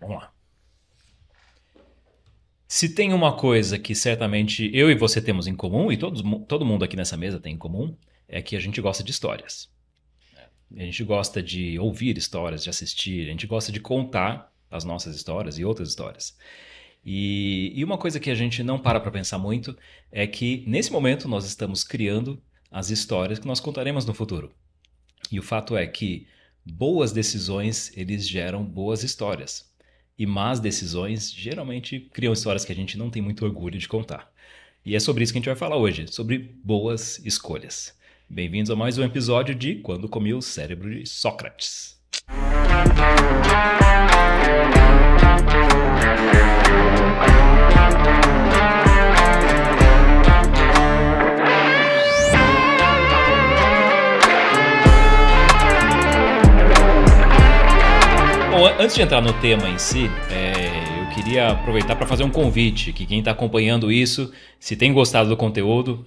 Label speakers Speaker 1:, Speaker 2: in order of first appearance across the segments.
Speaker 1: Vamos lá. Se tem uma coisa que certamente eu e você temos em comum, e todo mundo aqui nessa mesa tem em comum, é que a gente gosta de histórias. A gente gosta de ouvir histórias, de assistir, a gente gosta de contar as nossas histórias e outras histórias. E uma coisa que a gente não para pensar muito é que, nesse momento, nós estamos criando as histórias que nós contaremos no futuro. E o fato é que boas decisões, eles geram boas histórias. E más decisões, geralmente, criam histórias que a gente não tem muito orgulho de contar. E é sobre isso que a gente vai falar hoje, sobre boas escolhas. Bem-vindos a mais um episódio de Quando Comi o Cérebro de Sócrates. Bom, antes de entrar no tema em si, eu queria aproveitar para fazer um convite, que quem está acompanhando isso, se tem gostado do conteúdo,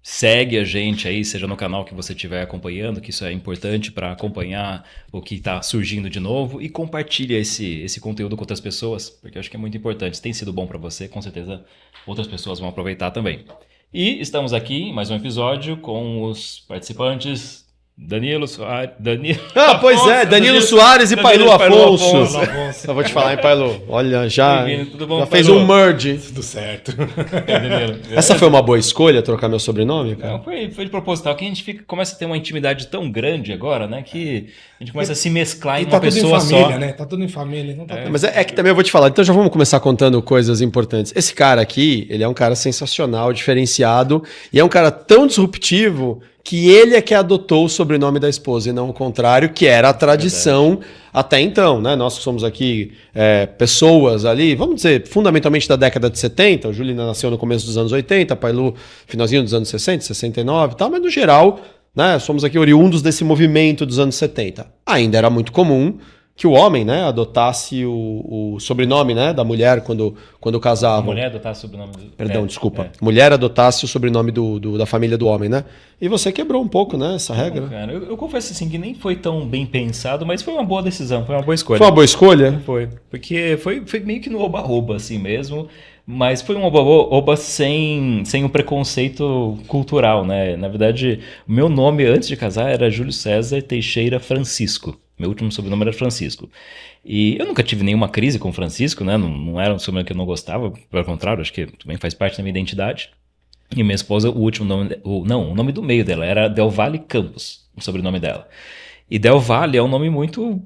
Speaker 1: segue a gente aí, seja no canal que você estiver acompanhando, que isso é importante para acompanhar o que está surgindo de novo, e compartilha esse conteúdo com outras pessoas, porque eu acho que é muito importante. Se tem sido bom para você, com certeza outras pessoas vão aproveitar também. E estamos aqui em mais um episódio com os participantes... Danilo Soares.
Speaker 2: Pois é, Danilo Soares e Pailu Afonso. Eu vou te falar, hein, Pailu? Olha, já fez
Speaker 1: Pailu?
Speaker 2: Um merge.
Speaker 3: Tudo certo.
Speaker 2: Essa foi uma boa escolha, trocar meu sobrenome, cara?
Speaker 1: Não, foi de proposital, que a gente começa a ter uma intimidade tão grande agora, né? Que a gente começa a se mesclar em uma pessoa só.
Speaker 3: Tá tudo em família, né? Tá tudo em família. Então tá
Speaker 2: Mas é que também eu vou te falar, então já vamos começar contando coisas importantes. Esse cara aqui, ele é um cara sensacional, diferenciado, e é um cara tão disruptivo que ele é que adotou o sobrenome da esposa e não o contrário, que era a tradição até então, né? Nós que somos aqui pessoas ali, vamos dizer, fundamentalmente da década de 70, o Julina nasceu no começo dos anos 80, Pailu finalzinho dos anos 60, 69 e tal, mas no geral, né, somos aqui oriundos desse movimento dos anos 70. Ainda era muito comum que o homem, né, adotasse o sobrenome, né, da mulher quando casava.
Speaker 1: A mulher adotasse o sobrenome do...
Speaker 2: Perdão, desculpa. Mulher adotasse o sobrenome da família do homem, né? E você quebrou um pouco, né, essa regra.
Speaker 1: Cara, eu confesso assim que nem foi tão bem pensado, mas foi uma boa decisão, foi uma boa escolha.
Speaker 2: Foi uma boa escolha?
Speaker 1: Foi, porque foi meio que no oba-oba assim mesmo, mas foi um oba-oba sem um preconceito cultural, né? Na verdade, o meu nome antes de casar era Júlio César Teixeira Francisco. Meu último sobrenome era Francisco. E eu nunca tive nenhuma crise com Francisco, né? Não era um sobrenome que eu não gostava, pelo contrário, acho que também faz parte da minha identidade. E minha esposa, o último nome... o nome do meio dela era Del Valle Campos, o sobrenome dela. E Del Valle é um nome muito...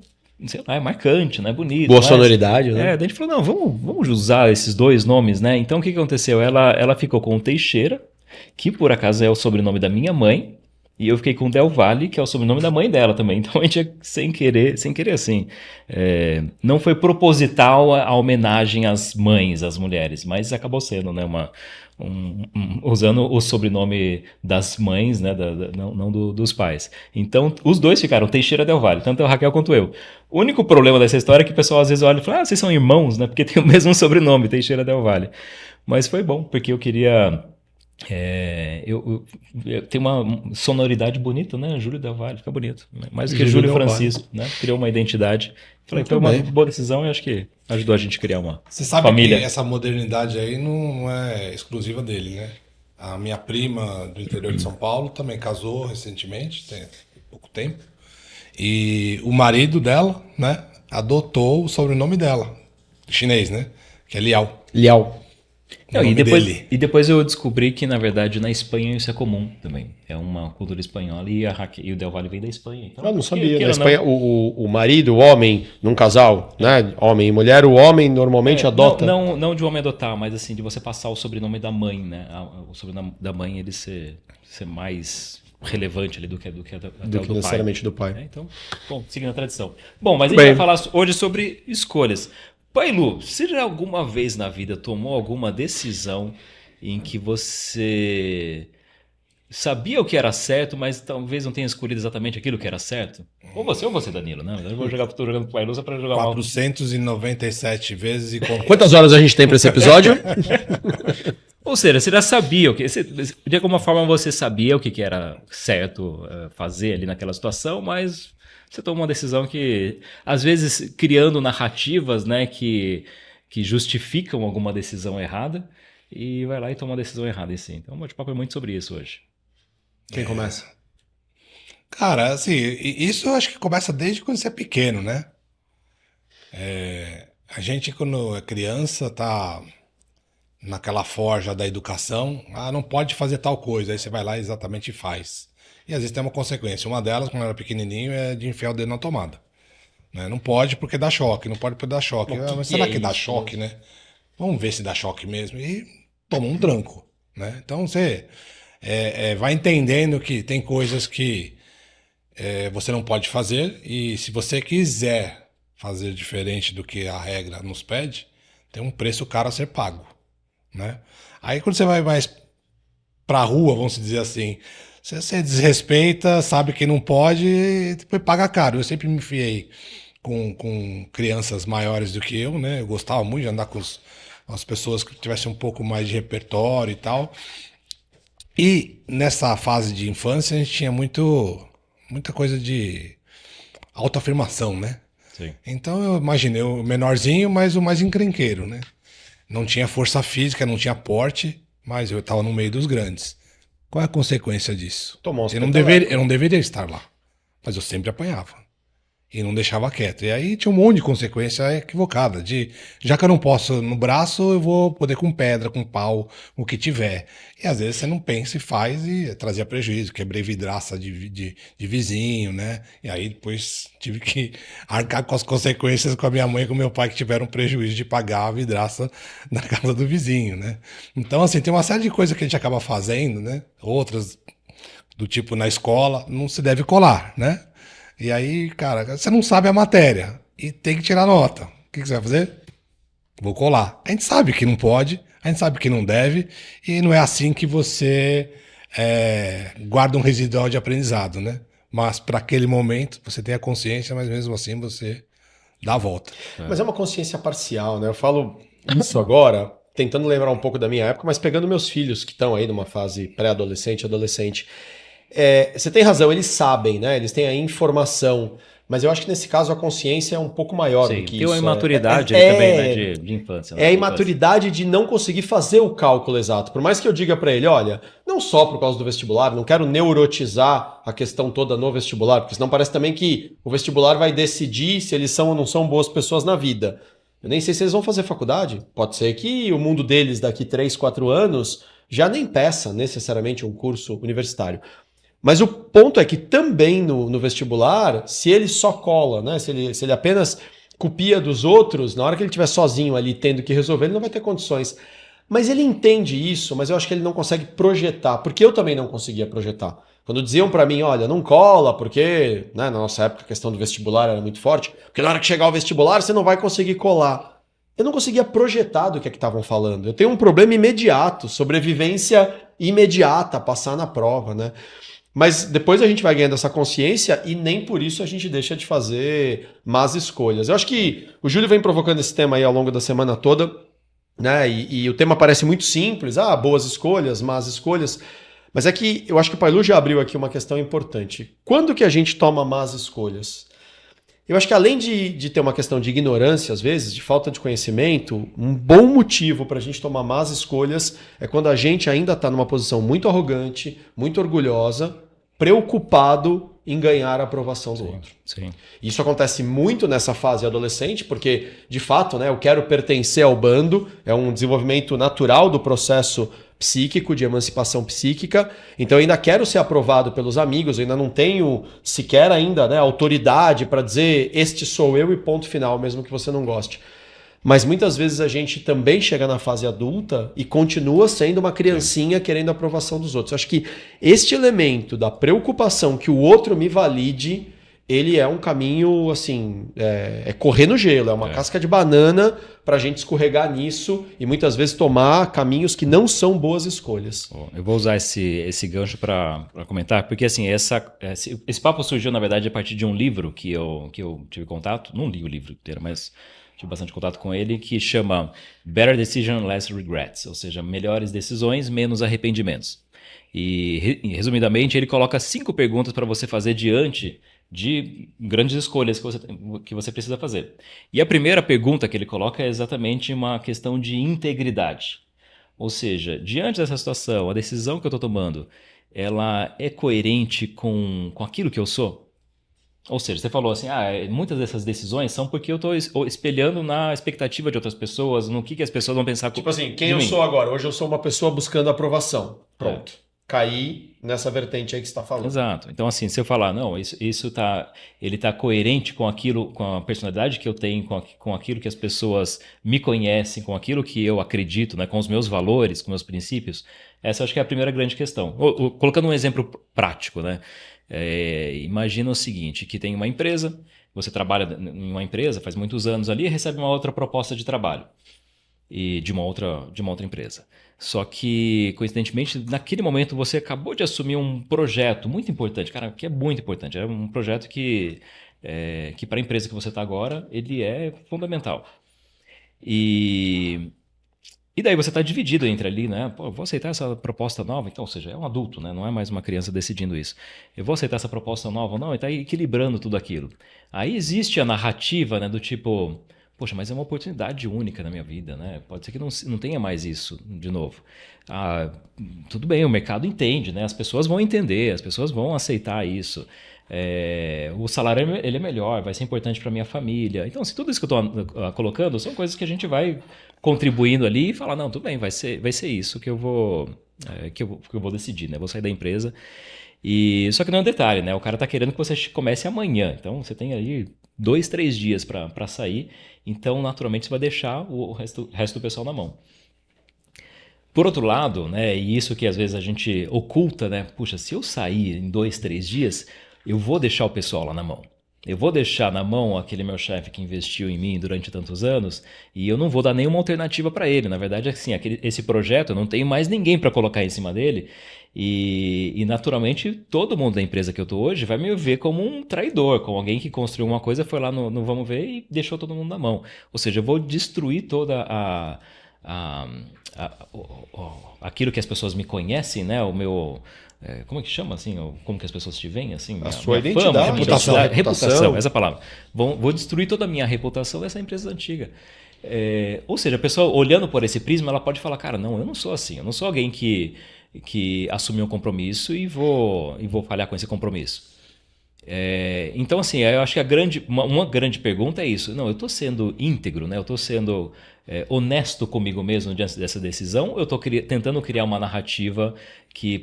Speaker 1: sei lá, é marcante, né? Bonito.
Speaker 2: Boa sonoridade, né?
Speaker 1: Daí a gente falou, não, vamos usar esses dois nomes, né? Então o que aconteceu? Ela ficou com o Teixeira, que por acaso é o sobrenome da minha mãe, e eu fiquei com Del Valle, que é o sobrenome da mãe dela também. Então a gente, sem querer assim, não foi proposital a homenagem às mães, às mulheres, mas acabou sendo, né, usando o sobrenome das mães, né, não dos pais. Então os dois ficaram Teixeira Del Valle, tanto a Raquel quanto eu. O único problema dessa história é que o pessoal às vezes olha e fala, vocês são irmãos, né, porque tem o mesmo sobrenome, Teixeira Del Valle. Mas foi bom, porque eu queria... eu tenho uma sonoridade bonita, né? Júlio Del Valle, fica bonito. Mais do que Júlio Francisco, né? Criou uma identidade. Falei, foi uma boa decisão e acho que ajudou a gente a criar uma família.
Speaker 3: Você sabe que essa modernidade aí não é exclusiva dele, né? A minha prima do interior de São Paulo também casou recentemente, tem pouco tempo. E o marido dela, né? Adotou o sobrenome dela, chinês, né? Que é Liao.
Speaker 2: Liao.
Speaker 1: Não, e depois eu descobri que, na verdade, na Espanha isso é comum também. É uma cultura espanhola e o Del Valle vem da Espanha. Então,
Speaker 2: eu não sabia. Na Espanha, o marido, o homem, num casal, né? Homem e mulher, o homem normalmente adota.
Speaker 1: Não de homem adotar, mas assim, de você passar o sobrenome da mãe, né? O sobrenome da mãe, ele ser mais relevante ali do que
Speaker 2: necessariamente do pai.
Speaker 1: Então, bom, seguindo a tradição. Bom, mas a gente vai falar hoje sobre escolhas. Pailu, você já alguma vez na vida tomou alguma decisão em que você sabia o que era certo, mas talvez não tenha escolhido exatamente aquilo que era certo? Ou você, Danilo, né? Eu vou jogar, tô jogando pro Pailu só pra jogar
Speaker 3: 497 vezes e...
Speaker 2: Quantas horas a gente tem para esse episódio?
Speaker 1: Ou seja, você já sabia o que... de alguma forma você sabia o que era certo fazer ali naquela situação, mas você toma uma decisão que, às vezes, criando narrativas, né, que justificam alguma decisão errada, e vai lá e toma uma decisão errada, assim. Então, o bate-papo é muito sobre isso hoje.
Speaker 2: Quem começa?
Speaker 3: Cara, assim, isso eu acho que começa desde quando você é pequeno, né? A gente, quando é criança, tá naquela forja da educação, não pode fazer tal coisa, aí você vai lá e exatamente faz. E às vezes tem uma consequência. Uma delas, quando eu era pequenininho, é de enfiar o dedo na tomada. Né? Não pode porque dá choque, não pode porque dá choque.
Speaker 2: Mas
Speaker 3: Mas
Speaker 2: que
Speaker 3: será
Speaker 2: é
Speaker 3: que dá
Speaker 2: isso,
Speaker 3: choque, né? Vamos ver se dá choque mesmo. E toma um tranco, né? Então você vai entendendo que tem coisas que você não pode fazer, e se você quiser fazer diferente do que a regra nos pede, tem um preço caro a ser pago, né? Aí quando você vai mais pra rua, vamos dizer assim, você desrespeita, sabe que não pode, e depois paga caro. Eu sempre me enfiei com crianças maiores do que eu, né? Eu gostava muito de andar com as pessoas que tivessem um pouco mais de repertório e tal. E nessa fase de infância a gente tinha muita coisa de autoafirmação, né?
Speaker 1: Sim.
Speaker 3: Então eu imaginei o menorzinho, mas o mais encrenqueiro, né? Não tinha força física, não tinha porte, mas eu estava no meio dos grandes. Qual é a consequência disso?
Speaker 2: Tomou uns
Speaker 3: Eu não deveria estar lá, mas eu sempre apanhava. E não deixava quieto. E aí tinha um monte de consequência equivocada. Já que eu não posso no braço, eu vou poder com pedra, com pau, o que tiver. E às vezes você não pensa e faz e trazia prejuízo. Quebrei vidraça de vizinho, né? E aí depois tive que arcar com as consequências com a minha mãe e com o meu pai, que tiveram prejuízo de pagar a vidraça na casa do vizinho, né? Então, assim, tem uma série de coisas que a gente acaba fazendo, né? Outras, do tipo na escola, não se deve colar, né? E aí, cara, você não sabe a matéria e tem que tirar nota. O que você vai fazer? Vou colar. A gente sabe que não pode, a gente sabe que não deve, e não é assim que você guarda um residual de aprendizado, né? Mas para aquele momento você tem a consciência, mas mesmo assim você dá a volta.
Speaker 2: Mas é uma consciência parcial, né? Eu falo isso agora, tentando lembrar um pouco da minha época, mas pegando meus filhos que estão aí numa fase pré-adolescente, adolescente. Você tem razão, eles sabem, né? Eles têm a informação. Mas eu acho que nesse caso a consciência é um pouco maior do que
Speaker 1: tem uma
Speaker 2: isso.
Speaker 1: imaturidade aí também, né, de infância. Né?
Speaker 2: É a imaturidade de não conseguir fazer o cálculo exato. Por mais que eu diga para ele, olha, não só por causa do vestibular, não quero neurotizar a questão toda no vestibular, porque senão parece também que o vestibular vai decidir se eles são ou não são boas pessoas na vida. Eu nem sei se eles vão fazer faculdade. Pode ser que o mundo deles daqui 3, 4 anos já nem peça necessariamente um curso universitário. Mas o ponto é que também no vestibular, se ele só cola, né? Se ele apenas copia dos outros, na hora que ele estiver sozinho ali tendo que resolver, ele não vai ter condições. Mas ele entende isso, mas eu acho que ele não consegue projetar, porque eu também não conseguia projetar. Quando diziam para mim, olha, não cola, porque né, na nossa época a questão do vestibular era muito forte, porque na hora que chegar o vestibular você não vai conseguir colar. Eu não conseguia projetar do que é que estavam falando. Eu tenho um problema imediato, sobrevivência imediata, passar na prova, né? Mas depois a gente vai ganhando essa consciência e nem por isso a gente deixa de fazer más escolhas. Eu acho que o Júlio vem provocando esse tema aí ao longo da semana toda, né? E o tema parece muito simples, boas escolhas, más escolhas. Mas é que eu acho que o Pailu já abriu aqui uma questão importante. Quando que a gente toma más escolhas? Eu acho que além de ter uma questão de ignorância, às vezes, de falta de conhecimento, um bom motivo para a gente tomar más escolhas é quando a gente ainda está numa posição muito arrogante, muito orgulhosa, preocupado em ganhar a aprovação do outro.
Speaker 1: Sim.
Speaker 2: Isso acontece muito nessa fase adolescente, porque, de fato, né, eu quero pertencer ao bando, é um desenvolvimento natural do processo psíquico, de emancipação psíquica, então eu ainda quero ser aprovado pelos amigos, eu ainda não tenho sequer ainda, né, autoridade para dizer este sou eu e ponto final, mesmo que você não goste. Mas muitas vezes a gente também chega na fase adulta e continua sendo uma criancinha querendo a aprovação dos outros. Eu acho que este elemento da preocupação que o outro me valide, ele é um caminho, assim, correr no gelo, é uma casca de banana para a gente escorregar nisso e muitas vezes tomar caminhos que não são boas escolhas.
Speaker 1: Eu vou usar esse gancho para comentar, porque assim, esse papo surgiu, na verdade, a partir de um livro que eu tive contato, não li o livro inteiro, mas tive bastante contato com ele, que chama Better Decision, Less Regrets, ou seja, melhores decisões, menos arrependimentos. E, resumidamente, ele coloca 5 perguntas para você fazer diante de grandes escolhas que você precisa fazer. E a primeira pergunta que ele coloca é exatamente uma questão de integridade. Ou seja, diante dessa situação, a decisão que eu estou tomando, ela é coerente com aquilo que eu sou? Ou seja, você falou assim, muitas dessas decisões são porque eu estou espelhando na expectativa de outras pessoas, no que as pessoas vão pensar
Speaker 2: Tipo assim, quem
Speaker 1: de
Speaker 2: eu
Speaker 1: mim.
Speaker 2: sou agora? Hoje eu sou uma pessoa buscando aprovação. Pronto.
Speaker 1: É.
Speaker 2: Caí nessa vertente aí que você está falando.
Speaker 1: Exato. Então, assim, se eu falar, não, ele tá coerente com aquilo, com a personalidade que eu tenho, com aquilo que as pessoas me conhecem, com aquilo que eu acredito, né, com os meus valores, com meus princípios, essa eu acho que é a primeira grande questão. Colocando um exemplo prático, né? Imagina o seguinte, que tem uma empresa, você trabalha em uma empresa, faz muitos anos ali, e recebe uma outra proposta de trabalho e de uma outra empresa. Só que, coincidentemente, naquele momento você acabou de assumir um projeto muito importante, cara, que é muito importante. É um projeto que para a empresa que você está agora, ele é fundamental. E, e daí você está dividido entre ali, né? Pô, eu vou aceitar essa proposta nova, então, ou seja, é um adulto, né? Não é mais uma criança decidindo isso. Eu vou aceitar essa proposta nova ou não, e está equilibrando tudo aquilo. Aí existe a narrativa, né, do tipo, poxa, mas é uma oportunidade única na minha vida, né? Pode ser que não tenha mais isso de novo. Ah, tudo bem, o mercado entende, né? As pessoas vão entender, as pessoas vão aceitar isso. O salário ele é melhor, vai ser importante para minha família. Então, se tudo isso que eu estou colocando são coisas que a gente vai contribuindo ali e falar, não, tudo bem, vai ser isso que eu vou, que eu vou decidir, né? Vou sair da empresa. E só que não é um detalhe, né? O cara tá querendo que você comece amanhã. Então você tem aí 2, 3 dias para sair. Então, naturalmente, você vai deixar o resto do pessoal na mão. Por outro lado, né, e isso que às vezes a gente oculta, né? Puxa, se eu sair em 2, 3 dias, eu vou deixar o pessoal lá na mão. Eu vou deixar na mão aquele meu chefe que investiu em mim durante tantos anos e eu não vou dar nenhuma alternativa para ele. Na verdade, assim, esse projeto eu não tenho mais ninguém para colocar em cima dele e naturalmente todo mundo da empresa que eu estou hoje vai me ver como um traidor, como alguém que construiu uma coisa, foi lá no Vamos Ver e deixou todo mundo na mão. Ou seja, eu vou destruir toda a, aquilo que as pessoas me conhecem, né? O meu como é que chama assim? Como que as pessoas te veem assim?
Speaker 2: A sua
Speaker 1: minha
Speaker 2: identidade,
Speaker 1: fama,
Speaker 2: reputação.
Speaker 1: reputação, essa palavra. Vou destruir toda a minha reputação dessa empresa antiga. Ou seja, a pessoa olhando por esse prisma, ela pode falar, cara, não, eu não sou assim, eu não sou alguém que assumiu um compromisso e vou falhar com esse compromisso. Então, assim, eu acho que uma grande pergunta é isso. Não, eu estou sendo íntegro, né? Eu estou sendo honesto comigo mesmo diante dessa decisão, ou eu estou tentando criar uma narrativa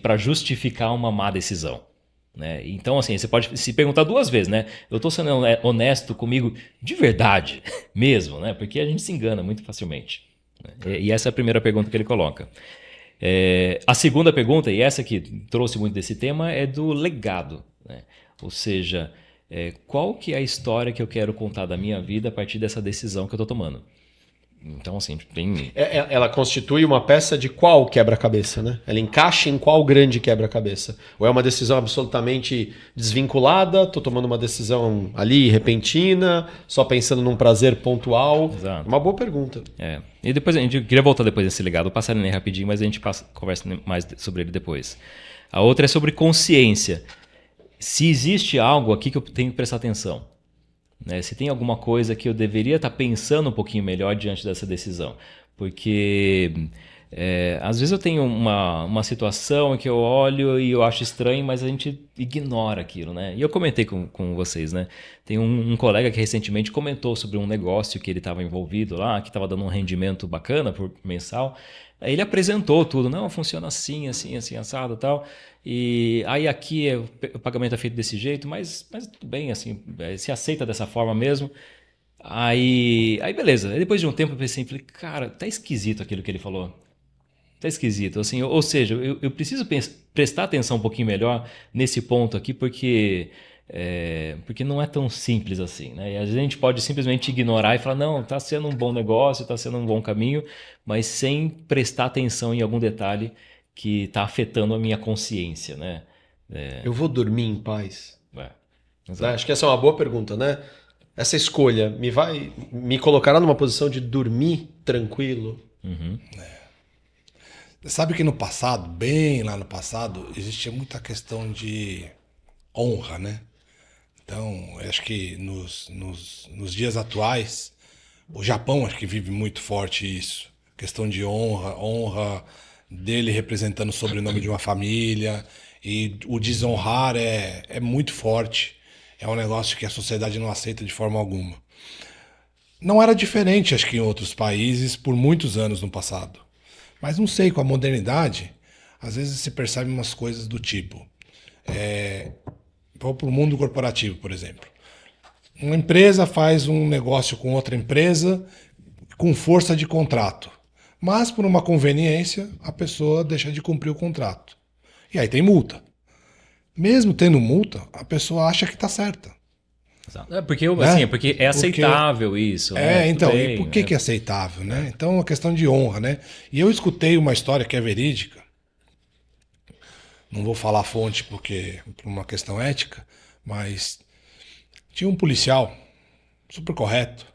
Speaker 1: para justificar uma má decisão? Né? Então, assim, você pode se perguntar 2 vezes, né? Eu estou sendo honesto comigo de verdade mesmo, né? Porque a gente se engana muito facilmente. Né? E essa é a primeira pergunta que ele coloca. A segunda pergunta, e essa que trouxe muito desse tema, é do legado. Né? Ou seja, qual que é a história que eu quero contar da minha vida a partir dessa decisão que eu estou tomando? Então, assim, tem...
Speaker 2: Ela constitui uma peça de qual quebra-cabeça, né? Ela encaixa em qual grande quebra-cabeça? Ou é uma decisão absolutamente desvinculada, tô tomando uma decisão ali repentina, só pensando num prazer pontual?
Speaker 1: Exato.
Speaker 2: Uma boa pergunta.
Speaker 1: E depois a gente queria voltar depois desse legado, vou passar ele rapidinho, mas a gente conversa mais sobre ele depois. A outra é sobre consciência. Se existe algo aqui que eu tenho que prestar atenção. Né? Se tem alguma coisa que eu deveria estar pensando um pouquinho melhor diante dessa decisão. Porque às vezes eu tenho uma situação que eu olho e eu acho estranho, mas a gente ignora aquilo. Né? E eu comentei com vocês, né? Tem um colega que recentemente comentou sobre um negócio que ele estava envolvido lá, que estava dando um rendimento bacana por mensal. Aí ele apresentou tudo, não, funciona assim, assim, assim, assado e tal. E aí aqui o pagamento é feito desse jeito, mas tudo bem, assim, se aceita dessa forma mesmo. Aí beleza. Aí depois de um tempo eu pensei, falei, cara, tá esquisito aquilo que ele falou. Tá esquisito, assim, ou seja, eu preciso prestar atenção um pouquinho melhor nesse ponto aqui, porque não é tão simples assim, né? E às vezes a gente pode simplesmente ignorar e falar, não, está sendo um bom negócio, está sendo um bom caminho, mas sem prestar atenção em algum detalhe que está afetando a minha consciência, né?
Speaker 2: Eu vou dormir em paz?
Speaker 1: Exato.
Speaker 2: Acho que essa é uma boa pergunta, né? Essa escolha me colocará numa posição de dormir tranquilo?
Speaker 1: Uhum.
Speaker 3: Sabe que no passado, bem lá no passado, existia muita questão de honra, né? Então, eu acho que nos dias atuais, o Japão acho que vive muito forte isso. Questão de honra dele representando o sobrenome de uma família. E o desonrar é muito forte. É um negócio que a sociedade não aceita de forma alguma. Não era diferente, acho que em outros países, por muitos anos no passado. Mas não sei, com a modernidade, às vezes se percebe umas coisas do tipo. Vou para o mundo corporativo, por exemplo. Uma empresa faz um negócio com outra empresa com força de contrato. Mas, por uma conveniência, a pessoa deixa de cumprir o contrato. E aí tem multa. Mesmo tendo multa, a pessoa acha que está certa.
Speaker 1: Porque, assim, porque é aceitável isso. Né?
Speaker 3: Então,
Speaker 1: bem,
Speaker 3: e por que é aceitável, né? Então, é uma questão de honra, né? E eu escutei uma história que é verídica. Não vou falar a fonte porque por uma questão ética, mas tinha um policial super correto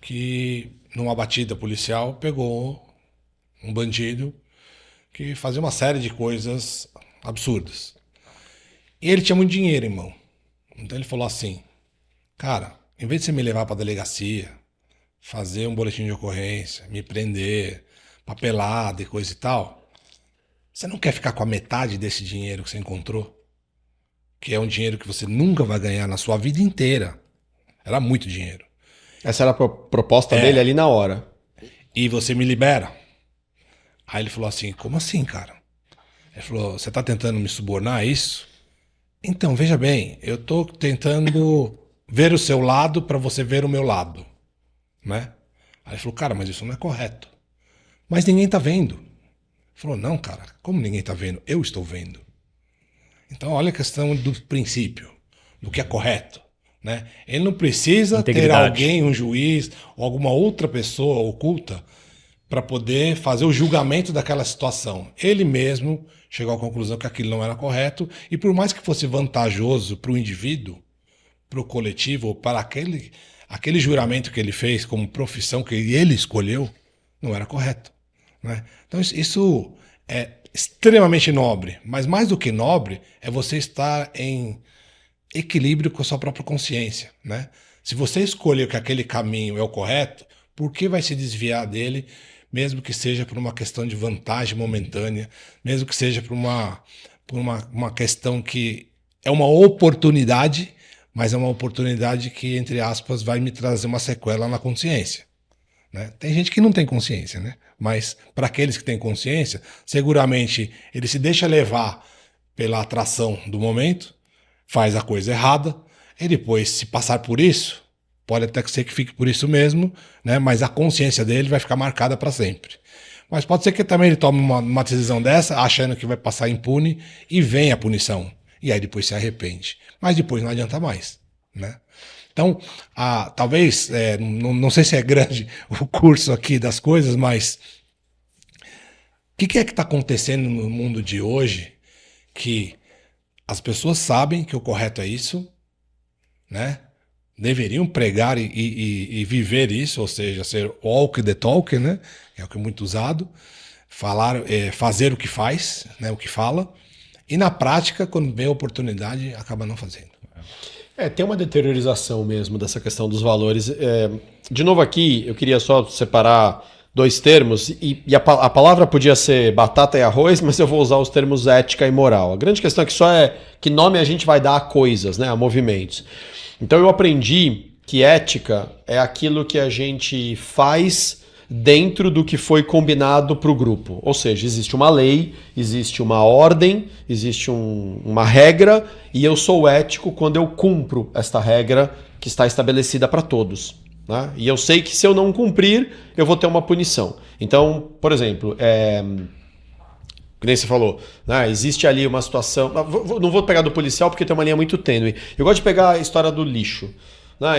Speaker 3: que numa batida policial pegou um bandido que fazia uma série de coisas absurdas. E ele tinha muito dinheiro, irmão. Então ele falou assim: cara, em vez de você me levar para delegacia, fazer um boletim de ocorrência, me prender, papelada e coisa e tal, você não quer ficar com a metade desse dinheiro que você encontrou? Que é um dinheiro que você nunca vai ganhar na sua vida inteira. Era muito dinheiro.
Speaker 2: Essa era a proposta dele ali na hora.
Speaker 3: E você me libera? Aí ele falou assim: como assim, cara? Ele falou: você tá tentando me subornar, é isso? Então, veja bem, eu tô tentando ver o seu lado para você ver o meu lado, né? Aí ele falou: cara, mas isso não é correto. Mas ninguém tá vendo. Ele falou: não, cara, como ninguém tá vendo? Eu estou vendo. Então, olha a questão do princípio, do que é correto, né? Ele não precisa ter alguém, um juiz ou alguma outra pessoa oculta para poder fazer o julgamento daquela situação. Ele mesmo chegou à conclusão que aquilo não era correto e por mais que fosse vantajoso para o indivíduo, para o coletivo ou para aquele juramento que ele fez como profissão que ele escolheu, não era correto, né? Então isso é extremamente nobre, mas mais do que nobre é você estar em equilíbrio com a sua própria consciência, né? Se você escolheu que aquele caminho é o correto, por que vai se desviar dele, mesmo que seja por uma questão de vantagem momentânea, mesmo que seja por uma questão que é uma oportunidade, mas é uma oportunidade que, entre aspas, vai me trazer uma sequela na consciência, né? Tem gente que não tem consciência, né? Mas para aqueles que têm consciência, seguramente ele se deixa levar pela atração do momento, faz a coisa errada, e depois, se passar por isso, pode até ser que fique por isso mesmo, né? Mas a consciência dele vai ficar marcada para sempre. Mas pode ser que também ele tome uma decisão dessa, achando que vai passar impune, e vem a punição. E aí depois se arrepende. Mas depois não adianta mais, né? Então, talvez, não sei se é grande o curso aqui das coisas, mas o que é que está acontecendo no mundo de hoje que as pessoas sabem que o correto é isso, né? Deveriam pregar e viver isso, ou seja, ser walk the talk, né? É o que é muito usado. Fazer o que faz, né? O que fala. E na prática, quando vem a oportunidade, acaba não fazendo.
Speaker 2: Tem uma deteriorização mesmo dessa questão dos valores. De novo aqui, eu queria só separar dois termos, e a palavra podia ser batata e arroz, mas eu vou usar os termos ética e moral. A grande questão é que só é que nome a gente vai dar a coisas, né, a movimentos. Então eu aprendi que ética é aquilo que a gente faz dentro do que foi combinado para o grupo. Ou seja, existe uma lei, existe uma ordem, existe uma regra, e eu sou ético quando eu cumpro esta regra que está estabelecida para todos, né? E eu sei que se eu não cumprir, eu vou ter uma punição. Então, por exemplo, que nem você falou, né? Existe ali uma situação... Não vou pegar do policial porque tem uma linha muito tênue. Eu gosto de pegar a história do lixo.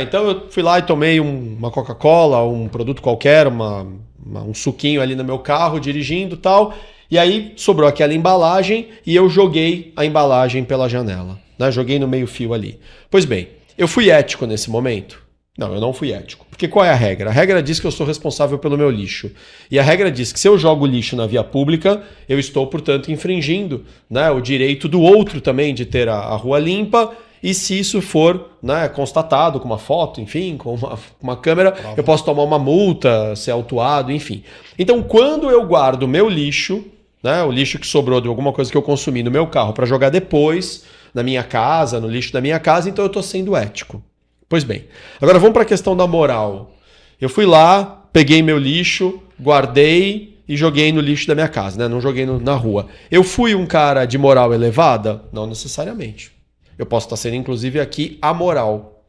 Speaker 2: Então eu fui lá e tomei uma Coca-Cola, um produto qualquer, um suquinho ali no meu carro, dirigindo e tal, e aí sobrou aquela embalagem e eu joguei a embalagem pela janela, né? Joguei no meio fio ali. Pois bem, eu fui ético nesse momento? Não, eu não fui ético. Porque qual é a regra? A regra diz que eu sou responsável pelo meu lixo. E a regra diz que se eu jogo lixo na via pública, eu estou, portanto, infringindo, né, o direito do outro também de ter a rua limpa. e se isso for, né, constatado com uma foto, enfim, com uma câmera, eu posso tomar uma multa, ser autuado, enfim. Então, quando eu guardo o meu lixo, né, o lixo que sobrou de alguma coisa que eu consumi no meu carro para jogar depois na minha casa, no lixo da minha casa, então eu estou sendo ético. Pois bem, agora vamos para a questão da moral. Eu fui lá, peguei meu lixo, guardei e joguei no lixo da minha casa, né? Não joguei na rua. Eu fui um cara de moral elevada? Não necessariamente. Eu posso estar sendo, inclusive, aqui amoral.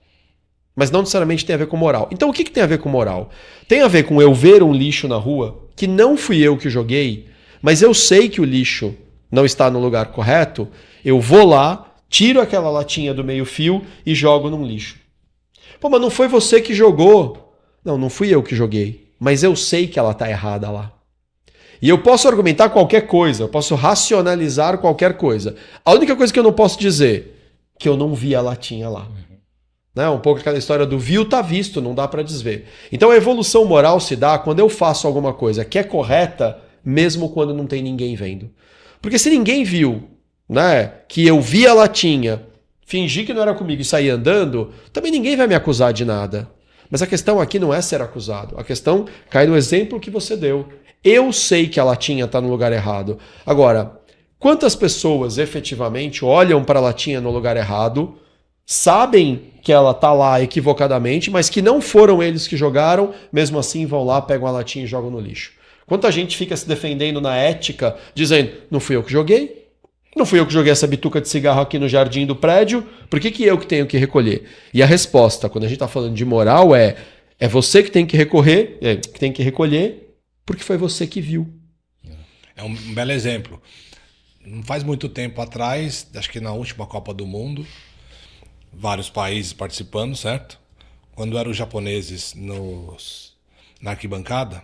Speaker 2: Mas não necessariamente tem a ver com moral. Então o que tem a ver com moral? Tem a ver com eu ver um lixo na rua, que não fui eu que joguei, mas eu sei que o lixo não está no lugar correto, eu vou lá, tiro aquela latinha do meio-fio e jogo num lixo. Pô, mas não foi você que jogou. Não, não fui eu que joguei. Mas eu sei que ela está errada lá. E eu posso argumentar qualquer coisa, eu posso racionalizar qualquer coisa. A única coisa que eu não posso dizer é que eu não vi a latinha lá. Né? Um pouco aquela história do viu, tá visto, não dá para desver. Então a evolução moral se dá quando eu faço alguma coisa que é correta, mesmo quando não tem ninguém vendo. Porque se ninguém viu, né, que eu vi a latinha, fingi que não era comigo e sair andando, também ninguém vai me acusar de nada. Mas a questão aqui não é ser acusado. A questão cai no exemplo que você deu. Eu sei que a latinha está no lugar errado. Agora, quantas pessoas efetivamente olham para a latinha no lugar errado, sabem que ela está lá equivocadamente, mas que não foram eles que jogaram, mesmo assim vão lá, pegam a latinha e jogam no lixo? Quanta gente fica se defendendo na ética, dizendo, não fui eu que joguei, não fui eu que joguei essa bituca de cigarro aqui no jardim do prédio, por que eu que tenho que recolher? E a resposta, quando a gente está falando de moral, é você que tem que recolher, porque foi você que viu.
Speaker 3: É um belo exemplo. Não faz muito tempo atrás, acho que na última Copa do Mundo, vários países participando, certo? Quando eram os japoneses na arquibancada,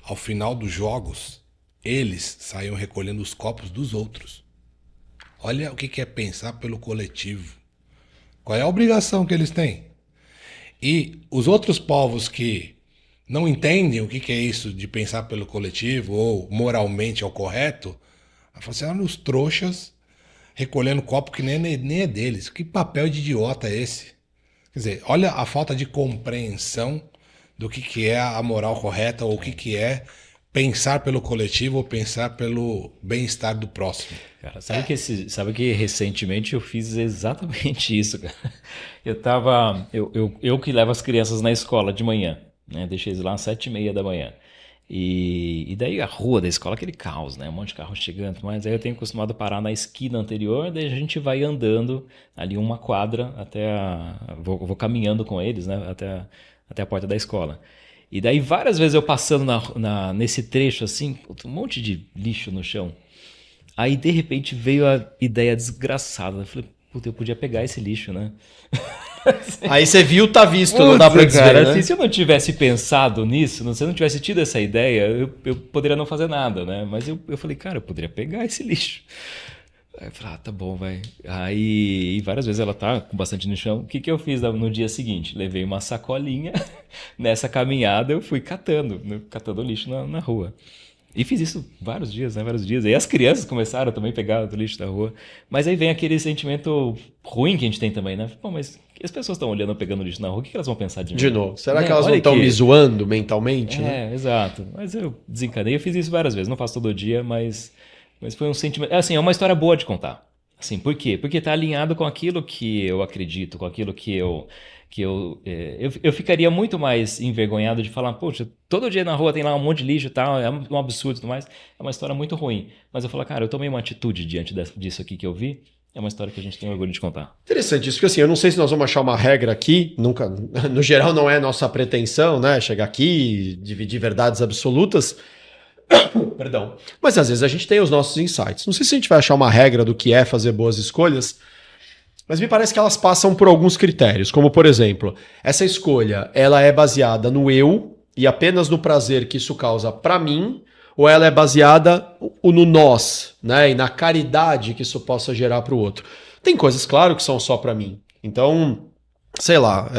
Speaker 3: ao final dos jogos, eles saíam recolhendo os copos dos outros. Olha o que é pensar pelo coletivo. Qual é a obrigação que eles têm? E os outros povos que não entendem o que é isso de pensar pelo coletivo ou moralmente é o correto, falam assim, olha os trouxas recolhendo copo que nem é deles. Que papel de idiota é esse? Quer dizer, olha a falta de compreensão do que é a moral correta ou o que é pensar pelo coletivo ou pensar pelo bem-estar do próximo.
Speaker 1: Cara, sabe que recentemente eu fiz exatamente isso, cara. Eu que levo as crianças na escola de manhã, né? Deixei eles lá às 7h30 da manhã. E daí a rua da escola, aquele caos, né? Um monte de carro chegando, mas aí eu tenho acostumado a parar na esquina anterior, daí a gente vai andando ali uma quadra vou caminhando com eles, né? Até a porta da escola. E daí várias vezes eu passando nesse trecho assim, um monte de lixo no chão. Aí de repente veio a ideia desgraçada. Eu falei, puta, eu podia pegar esse lixo, né?
Speaker 2: Aí você viu, tá visto, não dá pra desver,
Speaker 1: cara,
Speaker 2: né?
Speaker 1: assim, se eu não tivesse pensado nisso, se eu não tivesse tido essa ideia, eu poderia não fazer nada, né? Mas eu falei, cara, eu poderia pegar esse lixo. Aí eu falei, tá bom, vai. Aí várias vezes ela tá com bastante no chão. O que eu fiz no dia seguinte? Levei uma sacolinha, nessa caminhada eu fui catando lixo na rua. E fiz isso vários dias, né? Vários dias. E as crianças começaram também a pegar o lixo da rua. Mas aí vem aquele sentimento ruim que a gente tem também, né? Pô, mas as pessoas estão olhando, pegando lixo na rua, o que elas vão pensar de mim?
Speaker 2: De novo. Será que elas não estão me zoando mentalmente, né?
Speaker 1: Exato. Mas eu desencanei. Eu fiz isso várias vezes. Não faço todo dia, mas foi um sentimento... Assim, é uma história boa de contar. Assim, por quê? Porque tá alinhado com aquilo que eu acredito, com aquilo que eu ficaria muito mais envergonhado de falar, poxa, todo dia na rua tem lá um monte de lixo e tal, é um absurdo e tudo mais. É uma história muito ruim. Mas eu falo, cara, eu tomei uma atitude diante disso aqui que eu vi. É uma história que a gente tem orgulho de contar.
Speaker 2: Interessante isso, porque assim, eu não sei se nós vamos achar uma regra aqui, nunca, no geral não é nossa pretensão, né, chegar aqui, dividir verdades absolutas, perdão, mas às vezes a gente tem os nossos insights. Não sei se a gente vai achar uma regra do que é fazer boas escolhas, mas me parece que elas passam por alguns critérios, como por exemplo, essa escolha, ela é baseada no eu e apenas no prazer que isso causa para mim, ou ela é baseada no nós, né, e na caridade que isso possa gerar para o outro. Tem coisas, claro, que são só para mim. Então, sei lá,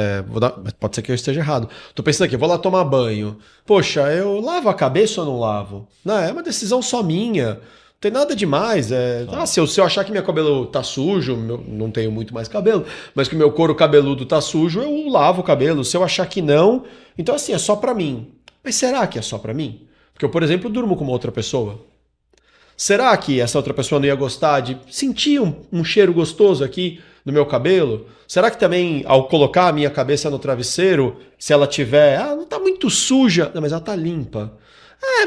Speaker 2: pode ser que eu esteja errado. Tô pensando aqui, vou lá tomar banho. Poxa, eu lavo a cabeça ou não lavo? Não, é uma decisão só minha. tem nada demais. Se eu achar que meu cabelo tá sujo, não tenho muito mais cabelo, mas que o meu couro cabeludo tá sujo, eu lavo o cabelo. Se eu achar que não, então assim, é só pra mim. Mas será que é só pra mim? Porque eu, por exemplo, durmo com uma outra pessoa. Será que essa outra pessoa não ia gostar de sentir um cheiro gostoso aqui no meu cabelo? Será que também, ao colocar a minha cabeça no travesseiro, se ela tiver, não tá muito suja, não, mas ela tá limpa.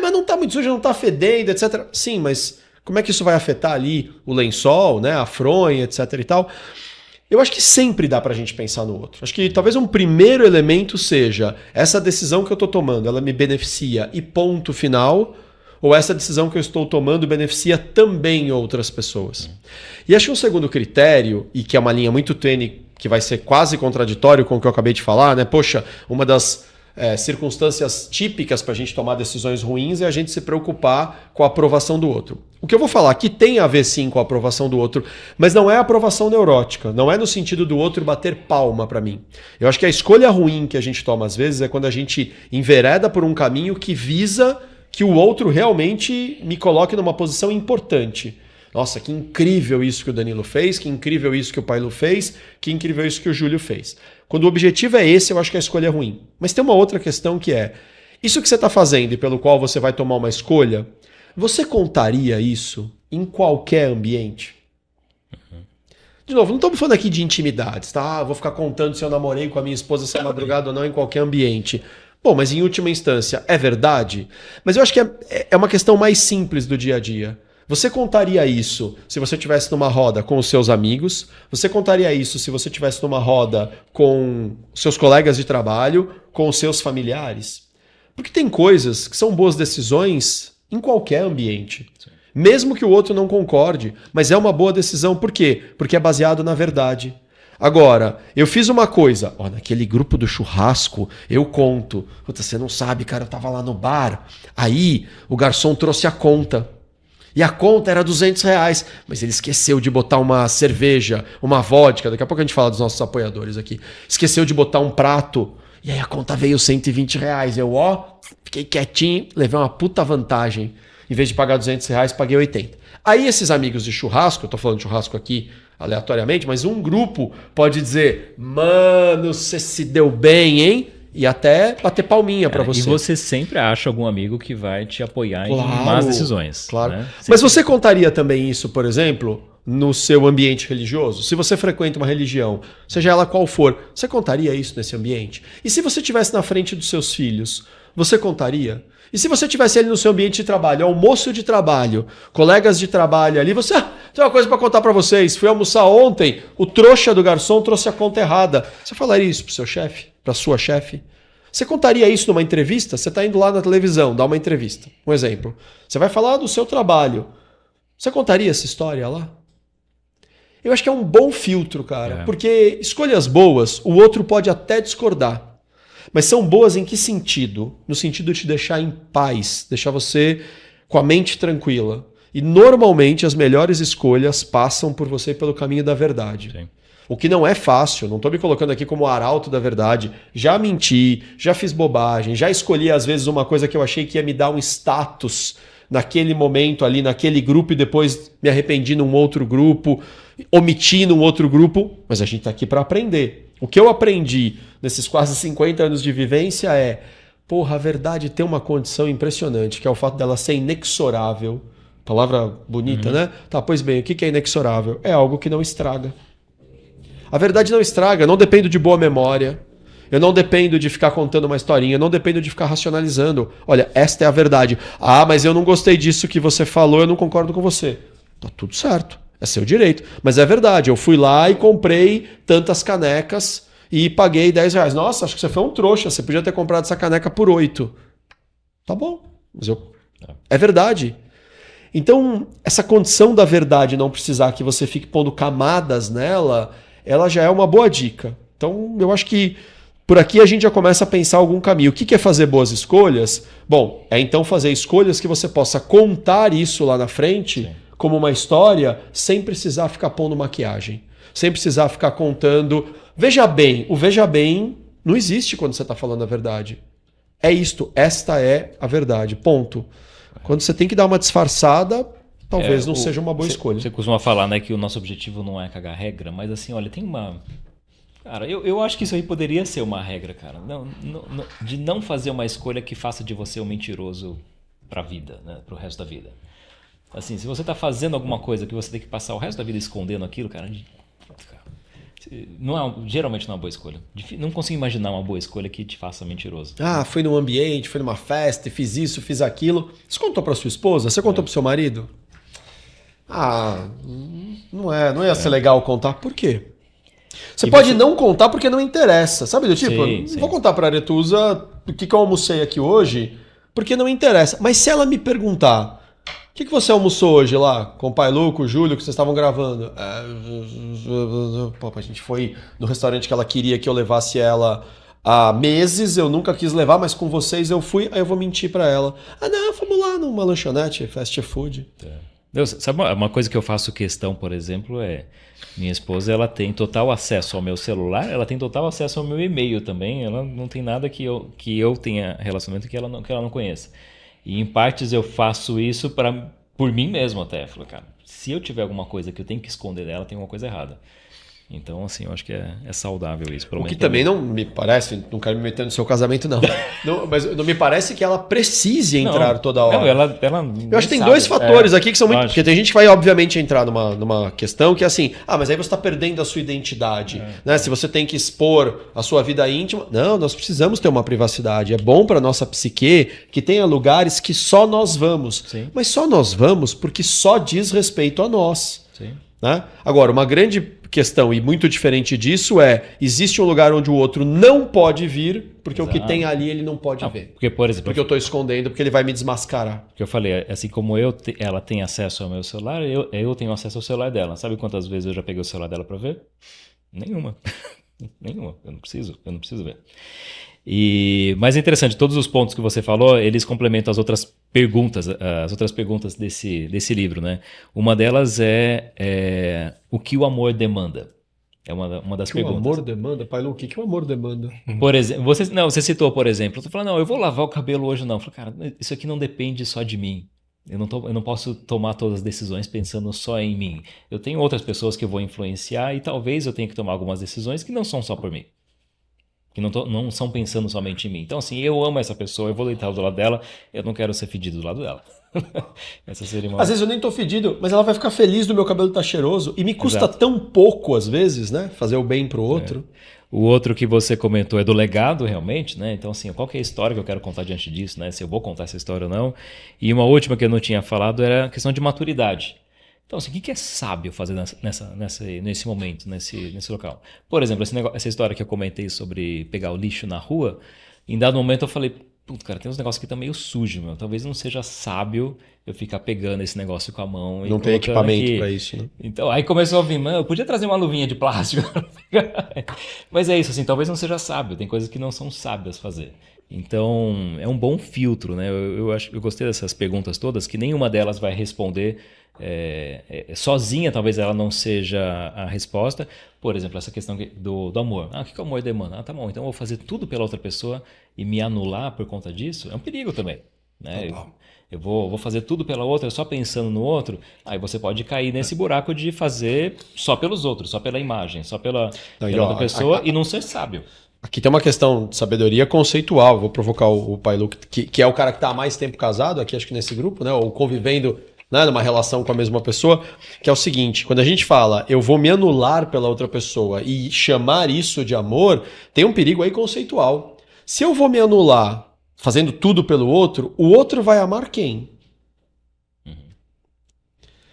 Speaker 2: Mas não tá muito suja, não tá fedendo, etc. Sim, mas como é que isso vai afetar ali o lençol, né, a fronha, etc e tal? Eu acho que sempre dá pra gente pensar no outro. Acho que talvez um primeiro elemento seja essa decisão que eu tô tomando, ela me beneficia e ponto final, ou essa decisão que eu estou tomando beneficia também outras pessoas. E acho que um segundo critério, e que é uma linha muito tênue, que vai ser quase contraditório com o que eu acabei de falar, né? Poxa, uma das circunstâncias típicas para a gente tomar decisões ruins é a gente se preocupar com a aprovação do outro. O que eu vou falar aqui tem a ver sim com a aprovação do outro, mas não é a aprovação neurótica, não é no sentido do outro bater palma para mim. Eu acho que a escolha ruim que a gente toma às vezes é quando a gente envereda por um caminho que visa que o outro realmente me coloque numa posição importante. Nossa, que incrível isso que o Danilo fez, que incrível isso que o Pailu fez, que incrível isso que o Júlio fez. Quando o objetivo é esse, eu acho que a escolha é ruim. Mas tem uma outra questão que é, isso que você está fazendo e pelo qual você vai tomar uma escolha, você contaria isso em qualquer ambiente? De novo, não estamos falando aqui de intimidades, tá? Vou ficar contando se eu namorei com a minha esposa essa madrugada ou não em qualquer ambiente. Bom, mas em última instância, é verdade? Mas eu acho que é uma questão mais simples do dia a dia. Você contaria isso se você estivesse numa roda com os seus amigos? Você contaria isso se você estivesse numa roda com seus colegas de trabalho, com os seus familiares? Porque tem coisas que são boas decisões em qualquer ambiente. Sim. Mesmo que o outro não concorde, mas é uma boa decisão. Por quê? Porque é baseado na verdade. Agora, eu fiz uma coisa, naquele grupo do churrasco, eu conto. Puta, você não sabe, cara, eu tava lá no bar, aí o garçom trouxe a conta. E a conta era R$200, mas ele esqueceu de botar uma cerveja, uma vodka, daqui a pouco a gente fala dos nossos apoiadores aqui, esqueceu de botar um prato, e aí a conta veio R$120. Eu, fiquei quietinho, levei uma puta vantagem. Em vez de pagar R$200, paguei 80. Aí esses amigos de churrasco, eu tô falando de churrasco aqui aleatoriamente, mas um grupo pode dizer, mano, você se deu bem, hein? E até bater palminha pra você.
Speaker 1: E você sempre acha algum amigo que vai te apoiar em más decisões.
Speaker 2: Claro.
Speaker 1: Né?
Speaker 2: Mas você contaria também isso, por exemplo, no seu ambiente religioso? Se você frequenta uma religião, seja ela qual for, você contaria isso nesse ambiente? E se você estivesse na frente dos seus filhos, você contaria? E se você tivesse ali no seu ambiente de trabalho, almoço de trabalho, colegas de trabalho ali, você... tem uma coisa para contar para vocês. Fui almoçar ontem, o trouxa do garçom trouxe a conta errada. Você falaria isso pro seu chefe? Pra sua chefe? Você contaria isso numa entrevista? Você está indo lá na televisão, dar uma entrevista. Um exemplo. Você vai falar do seu trabalho. Você contaria essa história lá? Eu acho que é um bom filtro, cara. Porque escolhas boas, o outro pode até discordar. Mas são boas em que sentido? No sentido de te deixar em paz, deixar você com a mente tranquila. E normalmente as melhores escolhas passam por você pelo caminho da verdade. Sim. O que não é fácil, não estou me colocando aqui como arauto da verdade. Já menti, já fiz bobagem, já escolhi às vezes uma coisa que eu achei que ia me dar um status naquele momento ali, naquele grupo, e depois me arrependi num outro grupo, omiti num outro grupo, mas a gente está aqui para aprender. O que eu aprendi nesses quase 50 anos de vivência é, a verdade tem uma condição impressionante, que é o fato dela ser inexorável. Palavra bonita, né? Tá, pois bem, o que é inexorável? É algo que não estraga. A verdade não estraga, eu não dependo de boa memória, eu não dependo de ficar contando uma historinha, eu não dependo de ficar racionalizando. Olha, esta é a verdade. Mas eu não gostei disso que você falou, eu não concordo com você. Tá tudo certo, é seu direito. Mas é verdade, eu fui lá e comprei tantas canecas e paguei R$10. Nossa, acho que você foi um trouxa, você podia ter comprado essa caneca por 8. Tá bom, mas é verdade. Então, essa condição da verdade não precisar que você fique pondo camadas nela, ela já é uma boa dica. Então, eu acho que por aqui a gente já começa a pensar algum caminho. O que é fazer boas escolhas? Bom, é então fazer escolhas que você possa contar isso lá na frente, como uma história, sem precisar ficar pondo maquiagem. Sem precisar ficar contando... Veja bem, o veja bem não existe quando você está falando a verdade. É isto, esta é a verdade, ponto. Quando você tem que dar uma disfarçada, talvez não seja uma boa escolha.
Speaker 1: Você costuma falar, né, que o nosso objetivo não é cagar regra, mas assim, olha, tem uma... Cara, eu acho que isso aí poderia ser uma regra, cara. De não fazer uma escolha que faça de você um mentiroso pra vida, né, pro resto da vida. Assim, se você tá fazendo alguma coisa que você tem que passar o resto da vida escondendo aquilo, cara, geralmente não é uma boa escolha. Não consigo imaginar uma boa escolha que te faça mentiroso.
Speaker 2: Ah, fui num ambiente, fui numa festa, fiz isso, fiz aquilo. Você contou pra sua esposa? Você contou pro seu marido? Ah, não ia ser legal contar. Por quê? Você pode não contar porque não interessa. Sabe do tipo,
Speaker 1: Sim.
Speaker 2: vou contar pra Aretusa o que eu almocei aqui hoje, porque não interessa. Mas se ela me perguntar, o que você almoçou hoje lá com o Pai Lu, com o Júlio, que vocês estavam gravando? Pô, a gente foi no restaurante que ela queria que eu levasse ela há meses, eu nunca quis levar, mas com vocês eu fui, aí eu vou mentir pra ela. Ah, não, vamos lá numa lanchonete, fast food.
Speaker 1: Deus, sabe uma coisa que eu faço questão, por exemplo, minha esposa, ela tem total acesso ao meu celular, ela tem total acesso ao meu e-mail também, ela não tem nada que eu tenha relacionamento que ela não conheça. E em partes eu faço isso por mim mesmo até. Eu falo, cara, se eu tiver alguma coisa que eu tenho que esconder dela, tem alguma coisa errada. Então, assim, eu acho que é saudável isso.
Speaker 2: O que também não me parece, não quero me meter no seu casamento, não. Mas não me parece que ela precise entrar toda hora.
Speaker 1: Não, ela
Speaker 2: eu acho que tem dois fatores aqui que são muito... Porque tem gente que vai, obviamente, entrar numa questão que é assim, mas aí você está perdendo a sua identidade. Né? Se você tem que expor a sua vida íntima... Não, nós precisamos ter uma privacidade. É bom para nossa psique que tenha lugares que só nós vamos.
Speaker 1: Sim.
Speaker 2: Mas só nós vamos porque só diz respeito a nós.
Speaker 1: Sim.
Speaker 2: Né? Agora, uma grande questão e muito diferente disso existe um lugar onde o outro não pode vir, porque o que tem ali ele não pode ver.
Speaker 1: Porque, por exemplo,
Speaker 2: porque eu estou escondendo, porque ele vai me desmascarar.
Speaker 1: Porque eu falei, assim como ela tem acesso ao meu celular, eu tenho acesso ao celular dela. Sabe quantas vezes eu já peguei o celular dela para ver? Nenhuma. Nenhuma. Eu não preciso ver. Mas é interessante, todos os pontos que você falou, eles complementam as outras perguntas desse livro, né? Uma delas é o que o amor demanda. É uma das perguntas.
Speaker 2: O amor demanda? Pai Lu, o que o amor demanda?
Speaker 1: Por exemplo, você citou, por exemplo, eu falando, não, eu vou lavar o cabelo hoje não. Eu falei, cara, isso aqui não depende só de mim. Eu não posso tomar todas as decisões pensando só em mim. Eu tenho outras pessoas que eu vou influenciar e talvez eu tenha que tomar algumas decisões que não são só por mim. Que não são pensando somente em mim. Então, assim, eu amo essa pessoa, eu vou deitar do lado dela, eu não quero ser fedido do lado dela. Essa seria uma...
Speaker 2: Às vezes eu nem tô fedido, mas ela vai ficar feliz do meu cabelo estar cheiroso. E me custa tão pouco, às vezes, né? Fazer o bem pro outro.
Speaker 1: O outro que você comentou é do legado, realmente, né? Então, assim, qual que é a história que eu quero contar diante disso, né? Se eu vou contar essa história ou não. E uma última que eu não tinha falado era a questão de maturidade. Então, assim, o que é sábio fazer nesse momento, nesse local? Por exemplo, essa história que eu comentei sobre pegar o lixo na rua, em dado momento eu falei, putz, cara, tem uns negócios que estão meio sujos, meu. Talvez não seja sábio eu ficar pegando esse negócio com a mão.
Speaker 2: Não tem equipamento para isso, né?
Speaker 1: Então, aí começou a vir, mano, eu podia trazer uma luvinha de plástico. Mas é isso, assim, talvez não seja sábio. Tem coisas que não são sábias fazer. Então, é um bom filtro, né? Eu gostei dessas perguntas todas, que nenhuma delas vai responder sozinha, talvez ela não seja a resposta. Por exemplo, essa questão do amor. O que o amor demanda? Tá bom, então eu vou fazer tudo pela outra pessoa e me anular por conta disso? É um perigo também, né? Eu vou fazer tudo pela outra só pensando no outro, aí você pode cair nesse buraco de fazer só pelos outros, só pela imagem, só pela outra pessoa e não ser sábio.
Speaker 2: Aqui tem uma questão de sabedoria conceitual. Vou provocar o Pai Lu, que é o cara que está há mais tempo casado, aqui acho que nesse grupo, né? Ou convivendo, né, numa relação com a mesma pessoa, que é o seguinte: quando a gente fala eu vou me anular pela outra pessoa e chamar isso de amor, tem um perigo aí conceitual. Se eu vou me anular fazendo tudo pelo outro, o outro vai amar quem?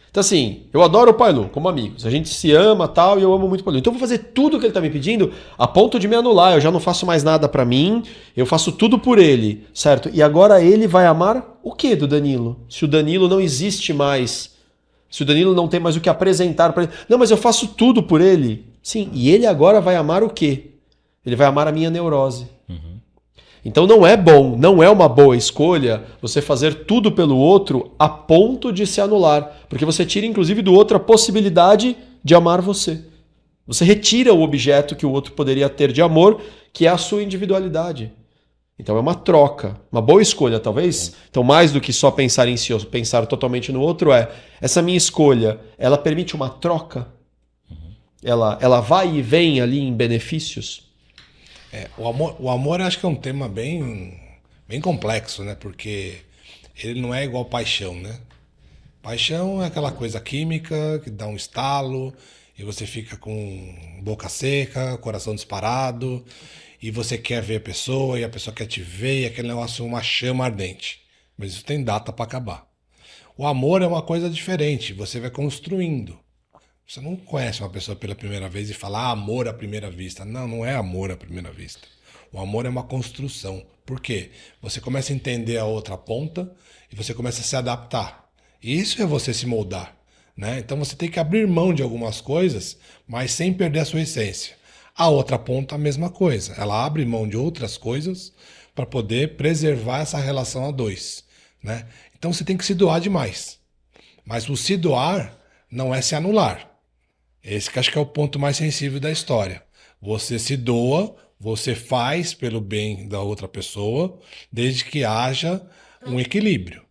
Speaker 2: Então assim, eu adoro o Pai Lu como amigos, a gente se ama tal e eu amo muito o Pai Lu. Então eu vou fazer tudo o que ele tá me pedindo a ponto de me anular, eu já não faço mais nada pra mim, eu faço tudo por ele, certo? E agora ele vai amar o que do Danilo? Se o Danilo não existe mais, se o Danilo não tem mais o que apresentar pra ele. Não, mas eu faço tudo por ele. Sim, e ele agora vai amar o quê? Ele vai amar a minha neurose. Então não é bom, não é uma boa escolha você fazer tudo pelo outro a ponto de se anular. Porque você tira, inclusive, do outro a possibilidade de amar você. Você retira o objeto que o outro poderia ter de amor, que é a sua individualidade. Então é uma troca, uma boa escolha, talvez. Então, mais do que só pensar em si ou pensar totalmente no outro, essa minha escolha, ela permite uma troca? Ela vai e vem ali em benefícios?
Speaker 3: O amor eu acho que é um tema bem complexo, né? Porque ele não é igual paixão, né? Paixão é aquela coisa química que dá um estalo e você fica com boca seca, coração disparado e você quer ver a pessoa e a pessoa quer te ver e aquele negócio é uma chama ardente. Mas isso tem data para acabar. O amor é uma coisa diferente, você vai construindo. Você não conhece uma pessoa pela primeira vez e fala amor à primeira vista. Não, não é amor à primeira vista. O amor é uma construção. Por quê? Você começa a entender a outra ponta e você começa a se adaptar. E isso é você se moldar, né? Então você tem que abrir mão de algumas coisas, mas sem perder a sua essência. A outra ponta, a mesma coisa. Ela abre mão de outras coisas para poder preservar essa relação a dois, né? Então você tem que se doar demais. Mas o se doar não é se anular. Esse que acho que é o ponto mais sensível da história. Você se doa, você faz pelo bem da outra pessoa, desde que haja um equilíbrio,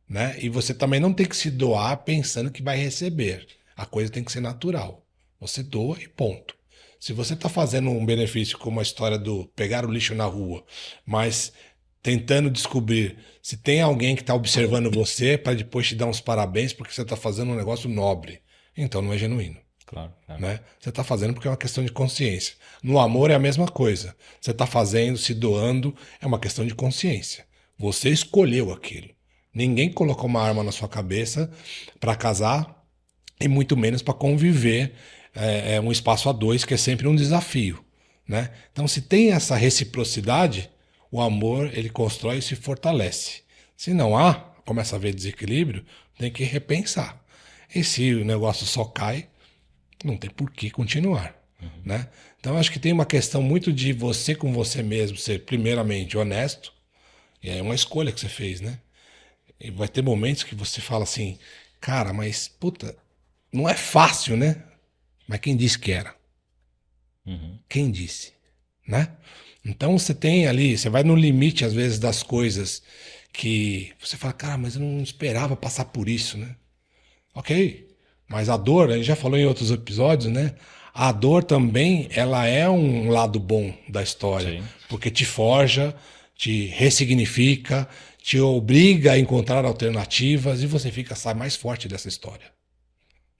Speaker 3: né? E você também não tem que se doar pensando que vai receber. A coisa tem que ser natural. Você doa e ponto. Se você está fazendo um benefício como a história do pegar o lixo na rua, mas tentando descobrir se tem alguém que está observando você para depois te dar uns parabéns porque você está fazendo um negócio nobre, então não é genuíno.
Speaker 1: Claro.
Speaker 3: Né? Você está fazendo porque é uma questão de consciência. No amor é a mesma coisa. Você está fazendo, se doando, é uma questão de consciência. Você escolheu aquilo. Ninguém colocou uma arma na sua cabeça para casar e muito menos para conviver um espaço a dois, que é sempre um desafio. Né? Então, se tem essa reciprocidade, o amor ele constrói e se fortalece. Se não há, começa a haver desequilíbrio, tem que repensar. E se o negócio só cai, não tem por que continuar, né? Então, acho que tem uma questão muito de você com você mesmo ser, primeiramente, honesto, e é uma escolha que você fez, né? E vai ter momentos que você fala assim, cara, mas, puta, não é fácil, né? Mas quem disse que era? Quem disse, né? Então, você tem ali, você vai no limite, às vezes, das coisas que você fala, cara, mas eu não esperava passar por isso, né? Ok. Mas a dor, a gente já falou em outros episódios, né? A dor também, ela é um lado bom da história. Sim. Porque te forja, te ressignifica, te obriga a encontrar alternativas e você sai mais forte dessa história.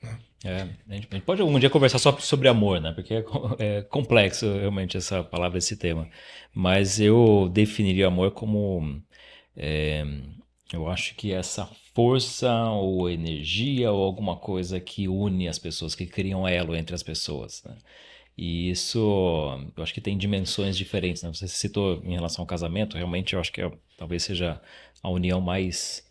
Speaker 3: Né?
Speaker 1: A gente pode algum dia conversar só sobre amor, né? Porque é complexo realmente essa palavra, esse tema. Mas eu definiria amor como... eu acho que essa força ou energia ou alguma coisa que une as pessoas, que cria um elo entre as pessoas, né? E isso, eu acho que tem dimensões diferentes, né? Você citou em relação ao casamento, realmente eu acho que talvez seja a união mais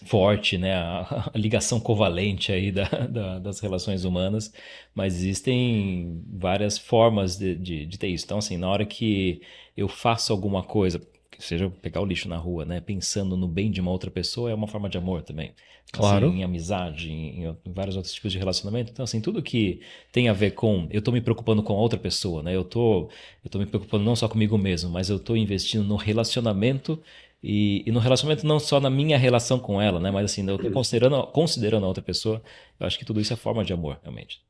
Speaker 1: forte, né? A ligação covalente aí das relações humanas, mas existem várias formas de ter isso. Então, assim, na hora que eu faço alguma coisa, seja pegar o lixo na rua, né? Pensando no bem de uma outra pessoa, é uma forma de amor também.
Speaker 2: Claro.
Speaker 1: Assim, em amizade, em vários outros tipos de relacionamento. Então, assim, tudo que tem a ver com... Eu tô me preocupando com a outra pessoa, né? Eu tô me preocupando não só comigo mesmo, mas eu tô investindo no relacionamento e no relacionamento não só na minha relação com ela, né? Mas assim, eu tô considerando a outra pessoa. Eu acho que tudo isso é forma de amor, realmente.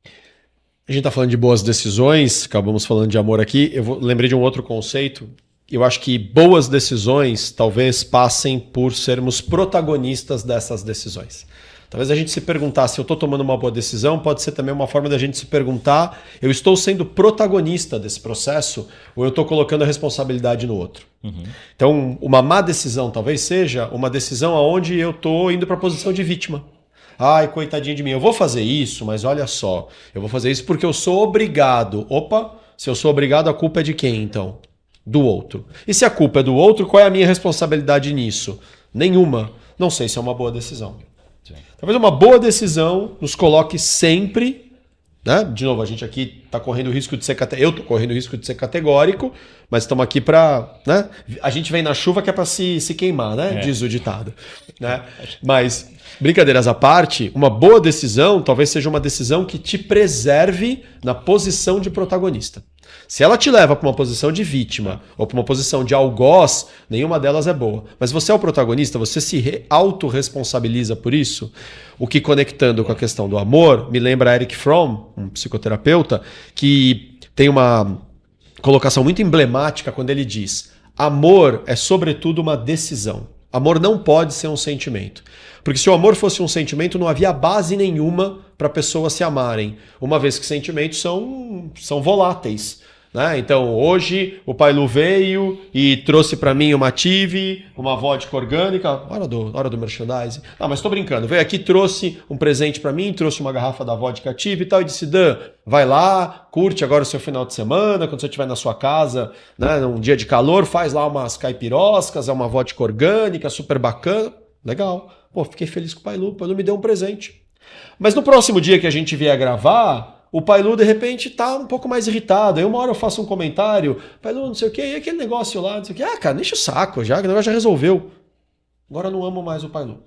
Speaker 2: A gente tá falando de boas decisões, acabamos falando de amor aqui. Lembrei de um outro conceito. Eu acho que boas decisões talvez passem por sermos protagonistas dessas decisões. Talvez a gente se perguntar se eu estou tomando uma boa decisão, pode ser também uma forma da gente se perguntar, eu estou sendo protagonista desse processo ou eu estou colocando a responsabilidade no outro? Então, uma má decisão talvez seja uma decisão onde eu estou indo para a posição de vítima. Ai, coitadinho de mim, eu vou fazer isso, mas olha só, eu vou fazer isso porque eu sou obrigado. Opa, se eu sou obrigado, a culpa é de quem então? Do outro. E se a culpa é do outro, qual é a minha responsabilidade nisso? Nenhuma. Não sei se é uma boa decisão. Sim. Talvez uma boa decisão nos coloque sempre, né? De novo, a gente aqui está correndo o risco de ser eu estou correndo o risco de ser categórico, mas estamos aqui para, né? A gente vem na chuva que é para se queimar, né? Diz o ditado, né? Mas brincadeiras à parte, uma boa decisão talvez seja uma decisão que te preserve na posição de protagonista. Se ela te leva para uma posição de vítima ou para uma posição de algoz, nenhuma delas é boa. Mas você é o protagonista, você se autorresponsabiliza por isso. O que, conectando com a questão do amor, me lembra Eric Fromm, um psicoterapeuta, que tem uma colocação muito emblemática quando ele diz: amor é sobretudo uma decisão. Amor não pode ser um sentimento. Porque se o amor fosse um sentimento, não havia base nenhuma para pessoas se amarem. Uma vez que sentimentos são voláteis. Né? Então, hoje o Pailu veio e trouxe para mim uma Tive, uma vodka orgânica, hora do merchandising. Ah, mas estou brincando. Veio aqui, trouxe um presente para mim, trouxe uma garrafa da vodka Tive e tal, e disse: Dan, vai lá, curte agora o seu final de semana, quando você estiver na sua casa, né, num dia de calor, faz lá umas caipiroscas, é uma vodka orgânica, super bacana. Legal. Pô, fiquei feliz com o Pailu me deu um presente. Mas no próximo dia que a gente vier gravar, o Pailu, de repente, tá um pouco mais irritado. Aí uma hora eu faço um comentário, Pailu, não sei o quê, e aquele negócio lá, não sei o quê. Ah, cara, deixa o saco já, que o negócio já resolveu. Agora eu não amo mais o Pailu.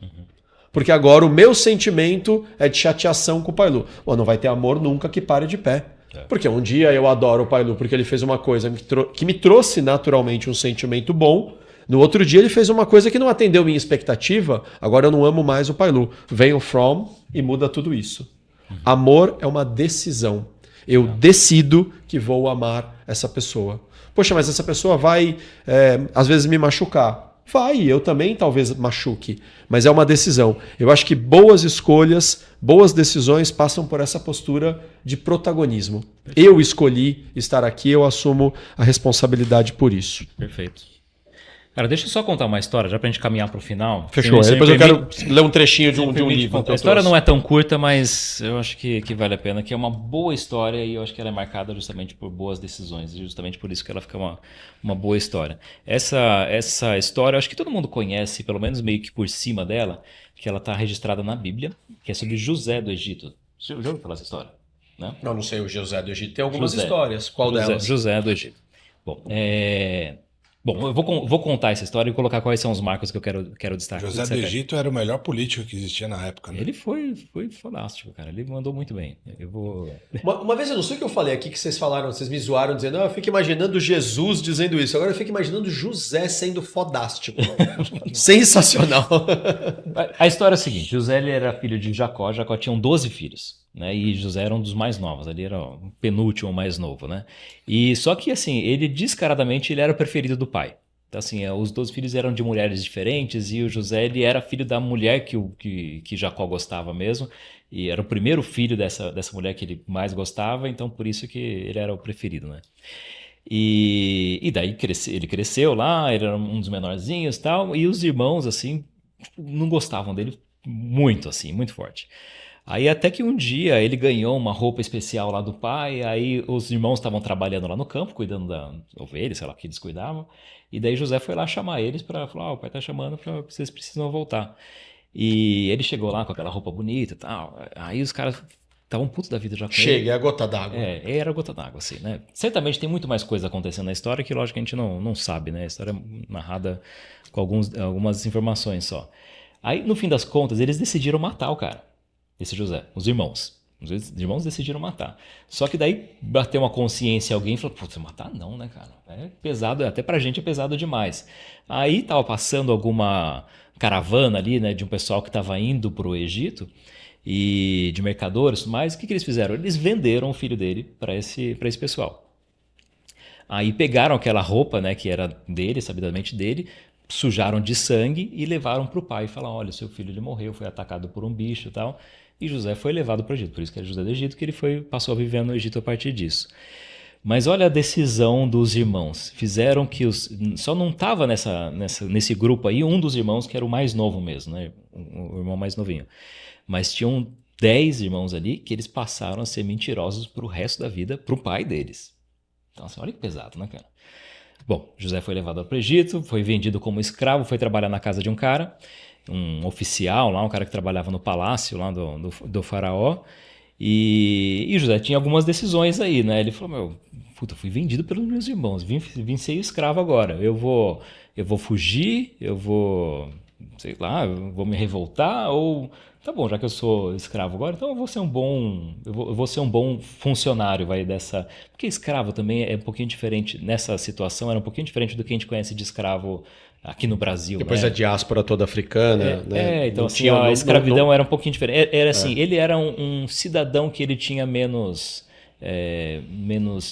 Speaker 2: Porque agora o meu sentimento é de chateação com o Pailu. Pô, não vai ter amor nunca que pare de pé. Porque um dia eu adoro o Pailu porque ele fez uma coisa que me trouxe naturalmente um sentimento bom. No outro dia ele fez uma coisa que não atendeu minha expectativa. Agora eu não amo mais o Pailu. Vem o From e muda tudo isso. Amor é uma decisão. Eu decido que vou amar essa pessoa. Poxa, mas essa pessoa vai, às vezes, me machucar. Vai, eu também talvez machuque. Mas é uma decisão. Eu acho que boas escolhas, boas decisões passam por essa postura de protagonismo. Eu escolhi estar aqui, eu assumo a responsabilidade por isso.
Speaker 1: Perfeito. Cara, deixa eu só contar uma história, já pra gente caminhar pro final.
Speaker 2: Fechou. Depois eu quero ler um trechinho de um livro.
Speaker 1: A história não é tão curta, mas eu acho que vale a pena, que é uma boa história e eu acho que ela é marcada justamente por boas decisões. E justamente por isso que ela fica uma boa história. Essa história, eu acho que todo mundo conhece, pelo menos meio que por cima dela, que ela está registrada na Bíblia, que é sobre José do Egito. Já ouviu falar essa história? Né?
Speaker 2: Não sei, o José do Egito tem algumas histórias. Qual delas?
Speaker 1: José do Egito. Bom, eu vou contar essa história e colocar quais são os marcos que eu quero destacar.
Speaker 3: José do Egito era o melhor político que existia na época, né?
Speaker 1: Ele foi fantástico, cara. Ele mandou muito bem.
Speaker 2: Uma vez, eu não sei o que eu falei aqui, que vocês falaram, vocês me zoaram dizendo, eu fico imaginando Jesus dizendo isso. Agora eu fico imaginando José sendo fodástico. Sensacional.
Speaker 1: A história é a seguinte, José ele era filho de Jacó tinha 12 filhos. Né? E José era um dos mais novos, ali era o penúltimo mais novo, né? E só que assim, ele descaradamente ele era o preferido do pai. Então assim, os 12 filhos eram de mulheres diferentes e o José ele era filho da mulher que Jacó gostava mesmo e era o primeiro filho dessa mulher que ele mais gostava, então por isso que ele era o preferido, né? E daí ele cresceu lá, ele era um dos menorzinhos e tal, e os irmãos assim não gostavam dele muito assim, muito forte. Aí até que um dia ele ganhou uma roupa especial lá do pai, aí os irmãos estavam trabalhando lá no campo, cuidando da ovelha, sei lá o que eles cuidavam, e daí José foi lá chamar eles para falar, o pai tá chamando, vocês precisam voltar. E ele chegou lá com aquela roupa bonita e tal, aí os caras estavam putos da vida já com ele.
Speaker 2: Chega, é a gota d'água.
Speaker 1: Era a gota d'água, assim, né? Certamente tem muito mais coisa acontecendo na história que, lógico, a gente não sabe, né? A história é narrada com algumas informações só. Aí, no fim das contas, eles decidiram matar o cara. Esse José, os irmãos. Os irmãos decidiram matar. Só que daí bateu uma consciência em alguém e falou, putz, matar não, né, cara? É pesado, até pra gente é pesado demais. Aí tava passando alguma caravana ali, né, de um pessoal que tava indo pro Egito, e de mercadores e tudo mais. O que eles fizeram? Eles venderam o filho dele para esse pessoal. Aí pegaram aquela roupa, né, que era dele, sabidamente dele, sujaram de sangue e levaram para o pai e falaram, olha, seu filho ele morreu, foi atacado por um bicho e tal. E José foi levado para o Egito, por isso que é José do Egito, que ele passou a viver no Egito a partir disso. Mas olha a decisão dos irmãos. Fizeram que só não estava nesse grupo aí um dos irmãos que era o mais novo mesmo, né? O irmão mais novinho. Mas tinham 10 irmãos ali que eles passaram a ser mentirosos para o resto da vida, para o pai deles. Então, assim, olha que pesado, né, cara? Bom, José foi levado para o Egito, foi vendido como escravo, foi trabalhar na casa de um cara, um oficial lá, um cara que trabalhava no palácio lá do faraó. E José tinha algumas decisões aí, né? Ele falou, puta, fui vendido pelos meus irmãos, vim ser escravo agora. Eu vou fugir, eu vou sei lá, eu vou me revoltar ou tá bom, já que eu sou escravo agora, então eu vou ser eu vou ser um bom funcionário, vai dessa, porque escravo também é um pouquinho diferente nessa situação, era um pouquinho diferente do que a gente conhece de escravo aqui no Brasil,
Speaker 2: Depois
Speaker 1: né?
Speaker 2: a diáspora toda africana, né?
Speaker 1: Então
Speaker 2: Não
Speaker 1: assim,
Speaker 2: tinha,
Speaker 1: a escravidão
Speaker 2: não-
Speaker 1: era um pouquinho diferente. Era assim, ele era um cidadão que ele tinha menos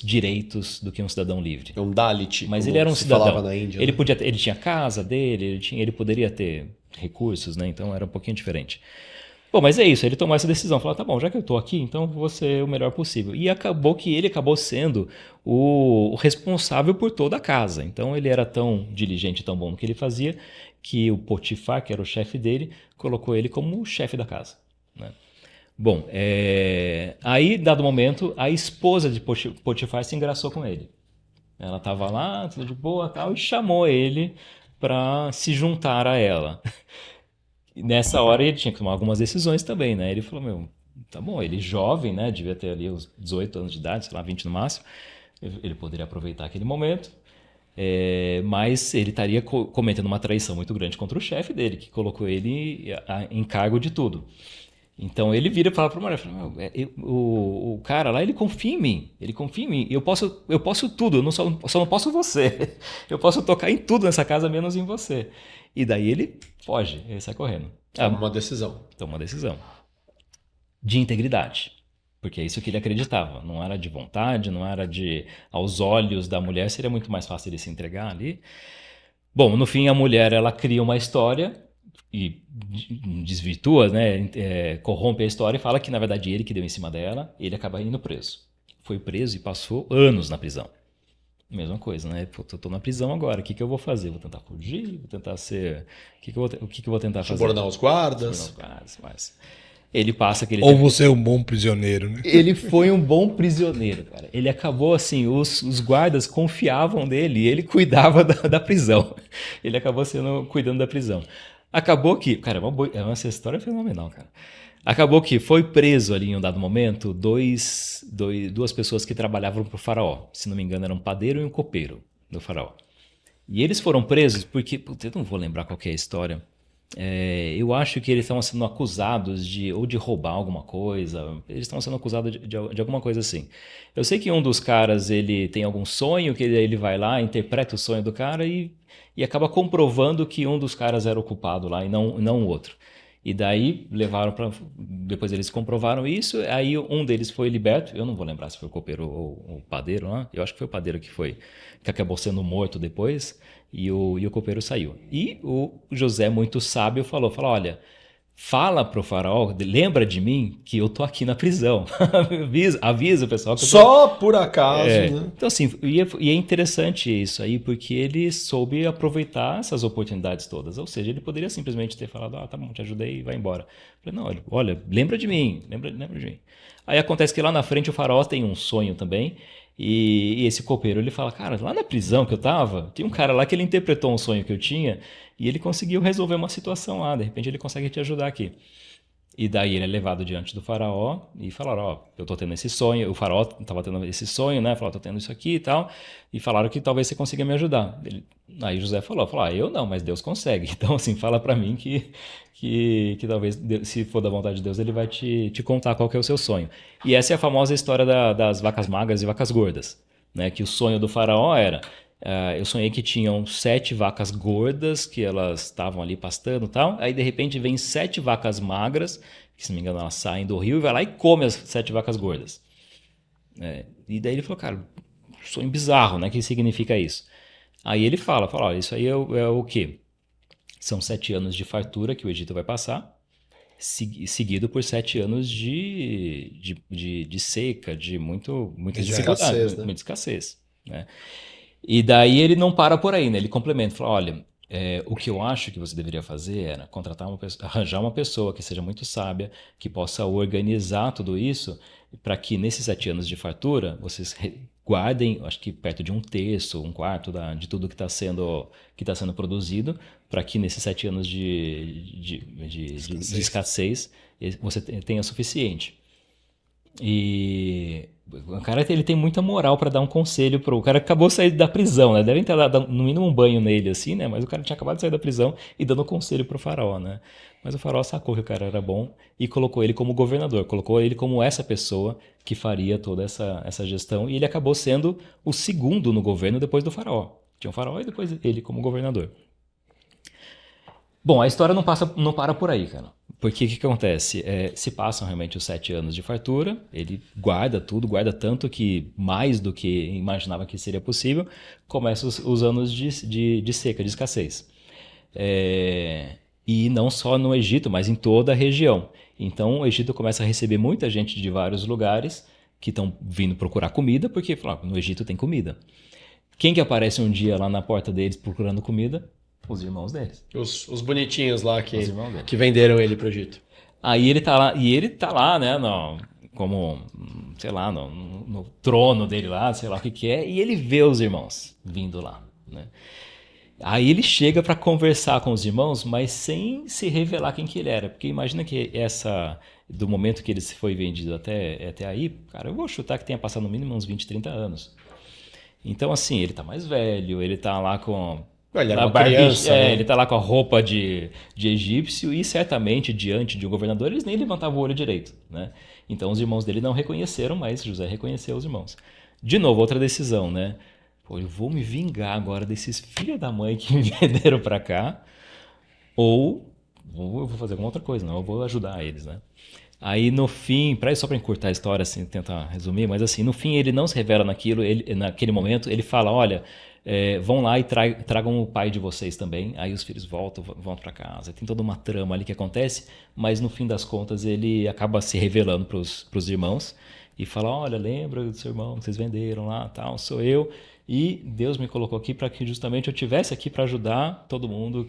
Speaker 1: direitos do que um cidadão livre.
Speaker 2: é um Dalit,
Speaker 1: Mas ele
Speaker 2: como
Speaker 1: era um
Speaker 2: se falava
Speaker 1: cidadão.
Speaker 2: na Índia,
Speaker 1: Ele
Speaker 2: né?
Speaker 1: podia ele tinha casa dele, ele poderia ter recursos, né? Então era um pouquinho diferente. Bom, mas é isso, ele tomou essa decisão, falou, tá bom, já que eu tô aqui, então vou ser o melhor possível. E acabou que ele acabou sendo o responsável por toda a casa. Então ele era tão diligente, tão bom no que ele fazia, que o Potifar, que era o chefe dele, colocou ele como o chefe da casa, né? Bom, aí, dado momento, a esposa de Potifar se engraçou com ele. Ela estava lá, tudo de boa tal, e chamou ele para se juntar a ela. E nessa hora ele tinha que tomar algumas decisões também, né? Ele falou, meu, tá bom, ele jovem, né? Devia ter ali uns 18 anos de idade, sei lá, 20 no máximo. Ele poderia aproveitar aquele momento, mas ele estaria cometendo uma traição muito grande contra o chefe dele, que colocou ele em cargo de tudo. Então ele vira e fala para o mulher, o cara lá, ele confia em mim, eu posso tudo, só não posso você. Eu posso tocar em tudo nessa casa, menos em você. E daí ele foge, ele sai correndo.
Speaker 2: Toma uma decisão.
Speaker 1: Toma uma decisão de integridade, porque é isso que ele acreditava, não era de vontade, não era de, aos olhos da mulher, seria muito mais fácil ele se entregar ali. Bom, no fim a mulher, ela cria uma história e desvirtua, né, corrompe a história e fala que na verdade ele que deu em cima dela, ele acaba indo preso. Foi preso e passou anos na prisão. Mesma coisa, né? Pô, tô na prisão agora, o que eu vou fazer? Vou tentar fugir? Vou tentar ser... O que eu vou tentar fazer?
Speaker 2: Subornar os guardas.
Speaker 1: Subornar os guardas, mas... Ele passa aquele
Speaker 3: Ou
Speaker 1: tempo...
Speaker 3: você é um bom prisioneiro, né?
Speaker 1: Ele foi um bom prisioneiro, cara. Ele acabou assim, os guardas confiavam nele e ele cuidava da prisão. Ele acabou cuidando da prisão. Acabou que, cara, essa história é fenomenal, cara. Acabou que foi preso ali em um dado momento duas pessoas que trabalhavam para o faraó. Se não me engano, era um padeiro e um copeiro do faraó. E eles foram presos porque, putz, eu não vou lembrar qual que é a história. Eu acho que eles estavam sendo acusados de roubar alguma coisa. Eles estavam sendo acusados de alguma coisa assim. Eu sei que um dos caras, ele tem algum sonho, que ele vai lá, interpreta o sonho do cara e acaba comprovando que um dos caras era o culpado lá e não o outro. E daí levaram para. Depois eles comprovaram isso, aí um deles foi liberto. Eu não vou lembrar se foi o copeiro ou o padeiro lá. Eu acho que foi o padeiro que acabou sendo morto depois, e o copeiro saiu. E o José, muito sábio, falou: olha, fala pro faraó, lembra de mim que eu tô aqui na prisão. avisa o pessoal que eu tô...
Speaker 2: Só por acaso, né?
Speaker 1: Então, assim, e é interessante isso aí, porque ele soube aproveitar essas oportunidades todas. Ou seja, ele poderia simplesmente ter falado, tá bom, te ajudei e vai embora. Eu falei, não, olha, lembra de mim, lembra de mim. Aí acontece que lá na frente o faraó tem um sonho também, e esse copeiro, ele fala, cara, lá na prisão que eu tava, tem um cara lá que ele interpretou um sonho que eu tinha, e ele conseguiu resolver uma situação lá, de repente ele consegue te ajudar aqui. E daí ele é levado diante do faraó e falaram, eu tô tendo esse sonho, o faraó tava tendo esse sonho, né, falou, tô tendo isso aqui e tal, e falaram que talvez você consiga me ajudar. Aí José falou, eu não, mas Deus consegue. Então, assim, fala para mim que talvez, se for da vontade de Deus, ele vai te contar qual que é o seu sonho. E essa é a famosa história das vacas magras e vacas gordas, né, que o sonho do faraó era... eu sonhei que tinham 7 vacas gordas, que elas estavam ali pastando e tal. Aí, de repente, vem 7 vacas magras, que, se não me engano, elas saem do rio e vai lá e come as 7 vacas gordas. E daí ele falou, cara, sonho bizarro, né? O que significa isso? Aí ele fala, olha, isso aí é o quê? São 7 anos de fartura que o Egito vai passar, seguido por 7 anos de seca, de muita dificuldade,
Speaker 2: escassez, né?
Speaker 1: muita escassez, né? E daí ele não para por aí, né? Ele complementa, fala, olha, o que eu acho que você deveria fazer era arranjar uma pessoa que seja muito sábia, que possa organizar tudo isso, para que nesses 7 anos de fartura, vocês guardem, acho que perto de 1/3, 1/4 de tudo que está sendo produzido, para que nesses 7 anos de escassez você tenha suficiente. E o cara ele tem muita moral para dar um conselho pro... O cara acabou de sair da prisão, né? Devem ter dado no mínimo um banho nele, assim, né? Mas o cara tinha acabado de sair da prisão e dando conselho pro faraó, né? Mas o faraó sacou que o cara era bom e colocou ele como governador. Colocou ele como essa pessoa que faria toda essa gestão. E ele acabou sendo o segundo no governo depois do faraó. Tinha o faraó e depois ele como governador. Bom, a história não para por aí, cara. Porque o que acontece? Se passam realmente os 7 anos de fartura, ele guarda tudo, guarda tanto que mais do que imaginava que seria possível, começam os anos de seca, de escassez. E não só no Egito, mas em toda a região. Então o Egito começa a receber muita gente de vários lugares que estão vindo procurar comida, porque no Egito tem comida. Quem que aparece um dia lá na porta deles procurando comida? Os irmãos deles.
Speaker 2: Os bonitinhos lá que venderam ele pro Egito.
Speaker 1: Aí ele tá lá, né, como, sei lá, no trono dele lá, sei lá o que é, e ele vê os irmãos vindo lá, né. Aí ele chega para conversar com os irmãos, mas sem se revelar quem que ele era, porque imagina que do momento que ele foi vendido até aí, cara, eu vou chutar que tenha passado no mínimo uns 20, 30 anos. Então, assim, ele tá mais velho, ele tá lá com...
Speaker 2: Ele era uma criança, né?
Speaker 1: Ele tá lá com a roupa de egípcio e certamente diante de um governador eles nem levantavam o olho direito, né? Então os irmãos dele não reconheceram, mas José reconheceu os irmãos. De novo, outra decisão, né? Pô, eu vou me vingar agora desses filhos da mãe que me venderam pra cá, ou eu vou fazer alguma outra coisa, não? Eu vou ajudar eles, né? Aí no fim, só para encurtar a história, assim, tentar resumir, mas assim, no fim ele não se revela naquele momento, ele fala, olha, vão lá e tragam o pai de vocês também. Aí os filhos voltam para casa. Tem toda uma trama ali que acontece, mas no fim das contas ele acaba se revelando para os irmãos e fala, olha, lembra do seu irmão que vocês venderam lá, tal, sou eu. E Deus me colocou aqui para que justamente eu estivesse aqui para ajudar todo mundo,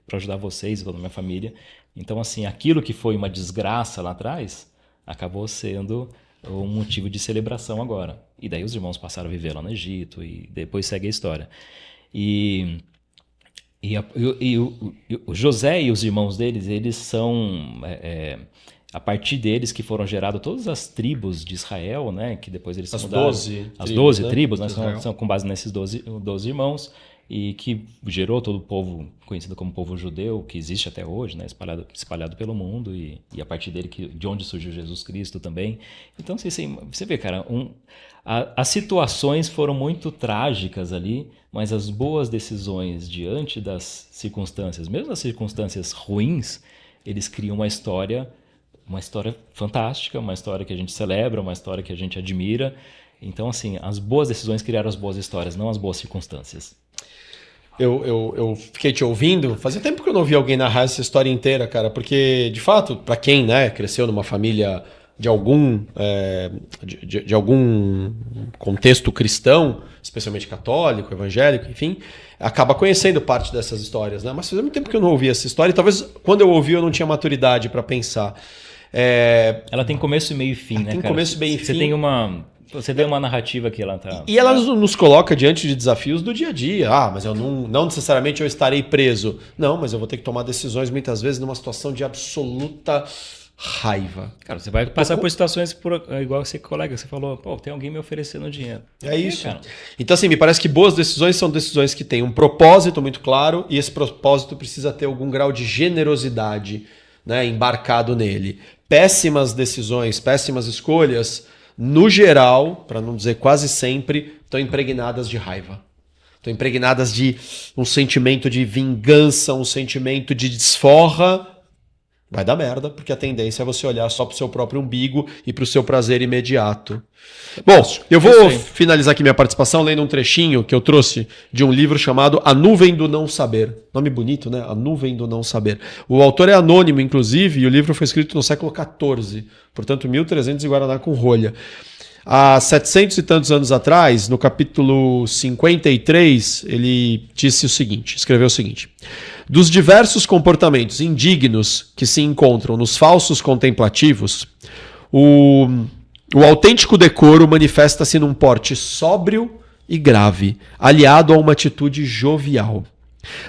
Speaker 1: para ajudar vocês e toda a minha família. Então, assim, aquilo que foi uma desgraça lá atrás acabou sendo um motivo de celebração agora. E daí os irmãos passaram a viver lá no Egito e depois segue a história. E o José e os irmãos deles, eles são... a partir deles que foram geradas todas as tribos de Israel, né? Que depois eles
Speaker 2: as
Speaker 1: mudaram.
Speaker 2: 12
Speaker 1: tribos, né? São com base nesses 12 irmãos. E que gerou todo o povo conhecido como povo judeu, que existe até hoje, né, espalhado pelo mundo, e a partir dele de onde surgiu Jesus Cristo também. Então você vê, cara, as situações foram muito trágicas ali, mas as boas decisões diante das circunstâncias, mesmo as circunstâncias ruins, eles criam uma história fantástica, uma história que a gente celebra, uma história que a gente admira. Então, assim, as boas decisões criaram as boas histórias, não as boas circunstâncias.
Speaker 2: Eu fiquei te ouvindo, fazia tempo que eu não ouvi alguém narrar essa história inteira, cara, porque, de fato, para quem, né, cresceu numa família de algum contexto cristão, especialmente católico, evangélico, enfim, acaba conhecendo parte dessas histórias, né? Mas fazia muito tempo que eu não ouvi essa história, e talvez quando eu ouvi eu não tinha maturidade para pensar.
Speaker 1: Ela tem começo, meio e fim, né,
Speaker 2: tem
Speaker 1: cara?
Speaker 2: Começo, meio e fim.
Speaker 1: Você vê uma narrativa que ela tá...
Speaker 2: E ela nos coloca diante de desafios do dia a dia. Mas eu não necessariamente eu estarei preso. Não, mas eu vou ter que tomar decisões muitas vezes numa situação de absoluta raiva.
Speaker 1: Cara, você vai passar por situações igual esse colega, você falou, pô, tem alguém me oferecendo dinheiro.
Speaker 2: É isso. Cara. Então, assim, me parece que boas decisões são decisões que têm um propósito muito claro e esse propósito precisa ter algum grau de generosidade, né, embarcado nele. Péssimas decisões, péssimas escolhas... no geral, para não dizer quase sempre, estão impregnadas de raiva. Estão impregnadas de um sentimento de vingança, um sentimento de desforra. Vai dar merda, porque a tendência é você olhar só para o seu próprio umbigo e para o seu prazer imediato. Bom, eu vou finalizar aqui minha participação lendo um trechinho que eu trouxe de um livro chamado A Nuvem do Não Saber. Nome bonito, né? A Nuvem do Não Saber. O autor é anônimo, inclusive, e o livro foi escrito no século XIV, portanto 1300 e Guaraná com rolha. Há 700 e tantos anos atrás, no capítulo 53, ele escreveu o seguinte: dos diversos comportamentos indignos que se encontram nos falsos contemplativos, o autêntico decoro manifesta-se num porte sóbrio e grave, aliado a uma atitude jovial.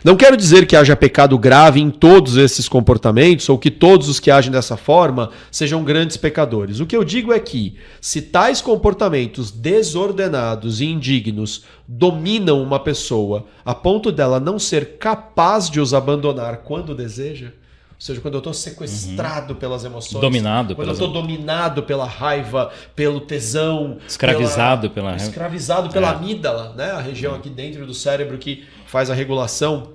Speaker 2: Não quero dizer que haja pecado grave em todos esses comportamentos ou que todos os que agem dessa forma sejam grandes pecadores. O que eu digo é que, se tais comportamentos desordenados e indignos dominam uma pessoa a ponto dela não ser capaz de os abandonar quando deseja, ou seja, quando eu estou sequestrado pelas emoções,
Speaker 1: Dominado
Speaker 2: quando eu
Speaker 1: pelas
Speaker 2: estou dominado pela raiva, pelo tesão,
Speaker 1: Escravizado pela raiva.
Speaker 2: escravizado pela amígdala, né? A região aqui dentro do cérebro que faz a regulação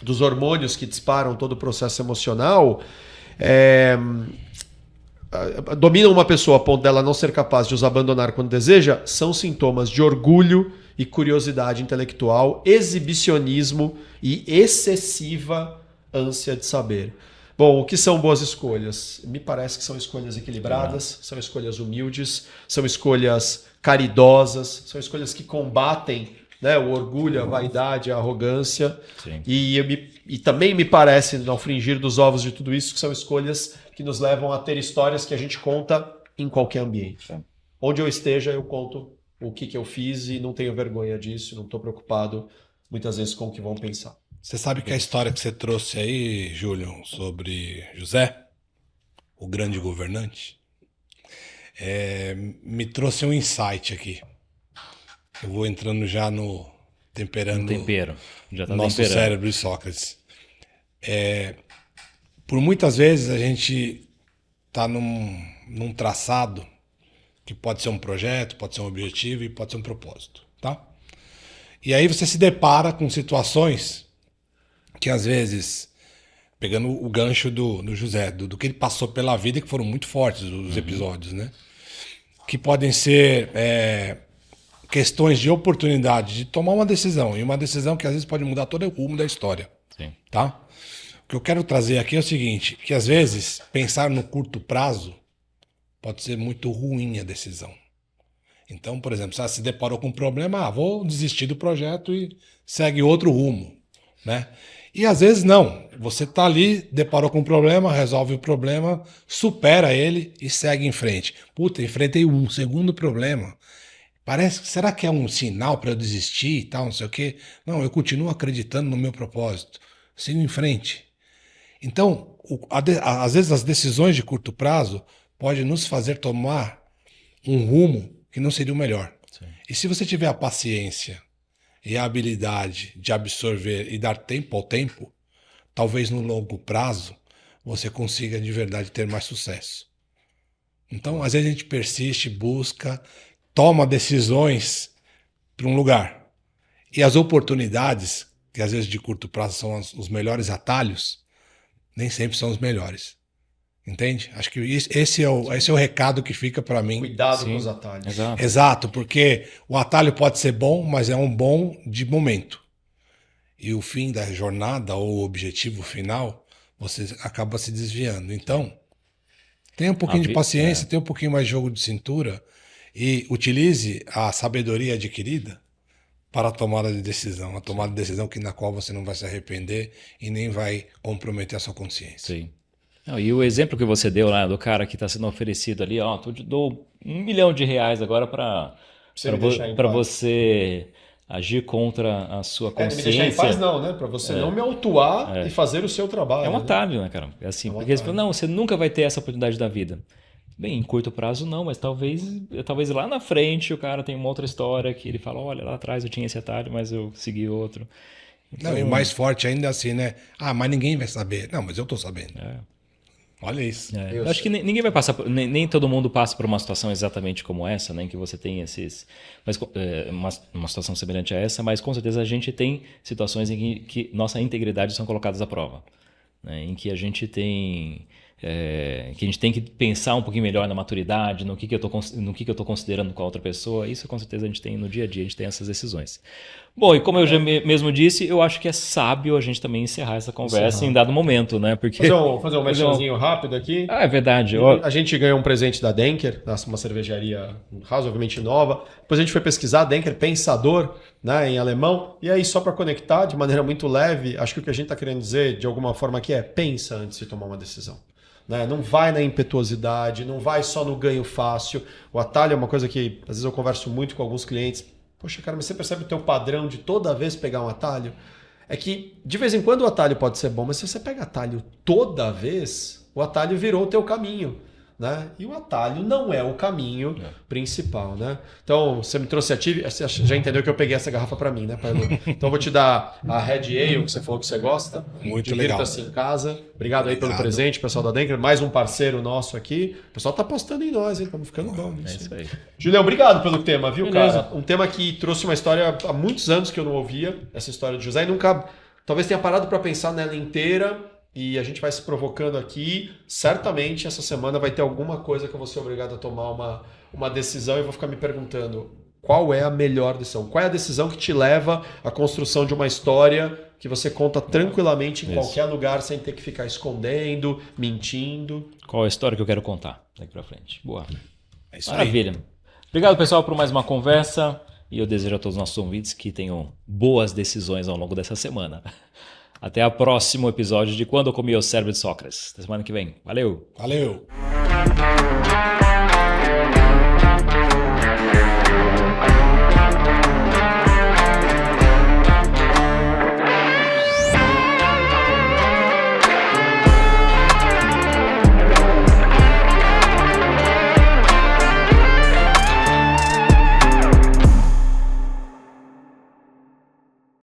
Speaker 2: dos hormônios que disparam todo o processo emocional, dominam uma pessoa a ponto dela não ser capaz de os abandonar quando deseja, são sintomas de orgulho e curiosidade intelectual, exibicionismo e excessiva ânsia de saber. Bom, o que são boas escolhas? Me parece que são escolhas equilibradas, são escolhas humildes, são escolhas caridosas, são escolhas que combatem, né, o orgulho, a vaidade, a arrogância. E também me parece, ao fringir dos ovos de tudo isso, que são escolhas que nos levam a ter histórias que a gente conta em qualquer ambiente. Onde eu esteja, eu conto o que eu fiz e não tenho vergonha disso, não estou preocupado muitas vezes com o que vão pensar.
Speaker 3: Você sabe que a história que você trouxe aí, Júlio, sobre José, o grande governante, me trouxe um insight aqui. Eu vou entrando já no temperando
Speaker 1: tempero. Já tá
Speaker 3: nosso
Speaker 1: temperando.
Speaker 3: cérebro de Sócrates. Por muitas vezes a gente está num traçado que pode ser um projeto, pode ser um objetivo e pode ser um propósito, tá? E aí você se depara com situações que às vezes, pegando o gancho do José, do que ele passou pela vida, que foram muito fortes os episódios, né? Que podem ser questões de oportunidade de tomar uma decisão, e uma decisão que às vezes pode mudar todo o rumo da história.
Speaker 1: Sim.
Speaker 3: Tá? O que eu quero trazer aqui é o seguinte, que às vezes pensar no curto prazo pode ser muito ruim a decisão. Então, por exemplo, você se deparou com um problema, vou desistir do projeto e segue outro rumo, né? E às vezes não, você está ali, deparou com um problema, resolve o problema, supera ele e segue em frente. Puta, enfrentei um segundo problema. Será que é um sinal para eu desistir e tal, não sei o quê? Não, eu continuo acreditando no meu propósito. Sigo em frente. Então, às vezes as decisões de curto prazo podem nos fazer tomar um rumo que não seria o melhor.
Speaker 1: Sim.
Speaker 3: E se você tiver a paciência e a habilidade de absorver e dar tempo ao tempo, talvez no longo prazo você consiga de verdade ter mais sucesso. Então, às vezes a gente persiste, busca, toma decisões para um lugar. E as oportunidades, que às vezes de curto prazo são os melhores atalhos, nem sempre são os melhores. Entende? Acho que esse é o recado que fica para mim.
Speaker 2: Cuidado com os atalhos.
Speaker 1: Exato.
Speaker 3: Exato, porque o atalho pode ser bom, mas é um bom de momento. E o fim da jornada ou o objetivo final, você acaba se desviando. Então, tenha um pouquinho de paciência, tenha um pouquinho mais de jogo de cintura e utilize a sabedoria adquirida para a tomada de decisão. A tomada de decisão na qual você não vai se arrepender e nem vai comprometer a sua consciência.
Speaker 1: Sim. Não, e o exemplo que você deu lá do cara que está sendo oferecido ali, ó, te dou R$1 milhão agora para você agir contra a sua consciência.
Speaker 2: Me deixar em paz não, né? Para você não me autuar e fazer o seu trabalho.
Speaker 1: É um atalho, né, cara? É assim, porque você fala, não, você nunca vai ter essa oportunidade da vida. Bem, em curto prazo não, mas talvez lá na frente o cara tem uma outra história que ele fala, olha, lá atrás eu tinha esse atalho, mas eu segui outro. Então,
Speaker 3: não, e o mais forte ainda é assim, né? Ah, mas ninguém vai saber. Não, mas eu tô sabendo. Olha isso.
Speaker 1: Eu acho que ninguém vai passar, nem todo mundo passa por uma situação exatamente como essa, né, em que você tem uma situação semelhante a essa, mas com certeza a gente tem situações em que nossa integridade são colocadas à prova, né, em que a gente tem que a gente tem que pensar um pouquinho melhor na maturidade, no que eu estou considerando com a outra pessoa. Isso com certeza a gente tem no dia a dia, a gente tem essas decisões. Bom, e como eu já mesmo disse, eu acho que é sábio a gente também encerrar essa conversa em dado momento, né? Porque
Speaker 2: fazer um merchanzinho rápido aqui.
Speaker 1: É verdade.
Speaker 2: A gente ganhou um presente da Denker, uma cervejaria razoavelmente nova. Depois a gente foi pesquisar, Denker, pensador, né, em alemão. E aí, só para conectar de maneira muito leve, acho que o que a gente está querendo dizer de alguma forma aqui é pensa antes de tomar uma decisão. Né? Não vai na impetuosidade, não vai só no ganho fácil. O atalho é uma coisa que às vezes eu converso muito com alguns clientes. Poxa, cara, mas você percebe o teu padrão de toda vez pegar um atalho? é que de vez em quando o atalho pode ser bom, mas se você pega atalho toda vez, o atalho virou o teu caminho. Né? E o atalho não é o caminho principal, né? Então, você me trouxe a Tive, você já entendeu que eu peguei essa garrafa para mim, né, Paulo? Então, eu vou te dar a Red Ale, que você falou que você gosta.
Speaker 3: Muito legal.
Speaker 2: Divirta-se em casa. Obrigado aí pelo presente, pessoal da Denker. Mais um parceiro nosso aqui. O pessoal tá apostando em nós, hein? Estamos ficando bom nisso.
Speaker 1: É isso aí.
Speaker 2: Julião, obrigado pelo tema, viu,
Speaker 1: Beleza.
Speaker 2: cara? Um tema que trouxe uma história há muitos anos que eu não ouvia, essa história de José, e nunca, talvez tenha parado para pensar nela inteira. E a gente vai se provocando aqui. Certamente essa semana vai ter alguma coisa que eu vou ser obrigado a tomar uma decisão e vou ficar me perguntando qual é a melhor decisão. Qual é a decisão que te leva à construção de uma história que você conta tranquilamente em qualquer lugar sem ter que ficar escondendo, mentindo.
Speaker 1: Qual é a história que eu quero contar daqui pra frente? Boa.
Speaker 3: É isso aí.
Speaker 1: Maravilha. Obrigado, pessoal, por mais uma conversa. E eu desejo a todos os nossos ouvintes que tenham boas decisões ao longo dessa semana. Até o próximo episódio de Quando Eu Comi o Cérebro de Sócrates. Até semana que vem. Valeu!
Speaker 3: Valeu!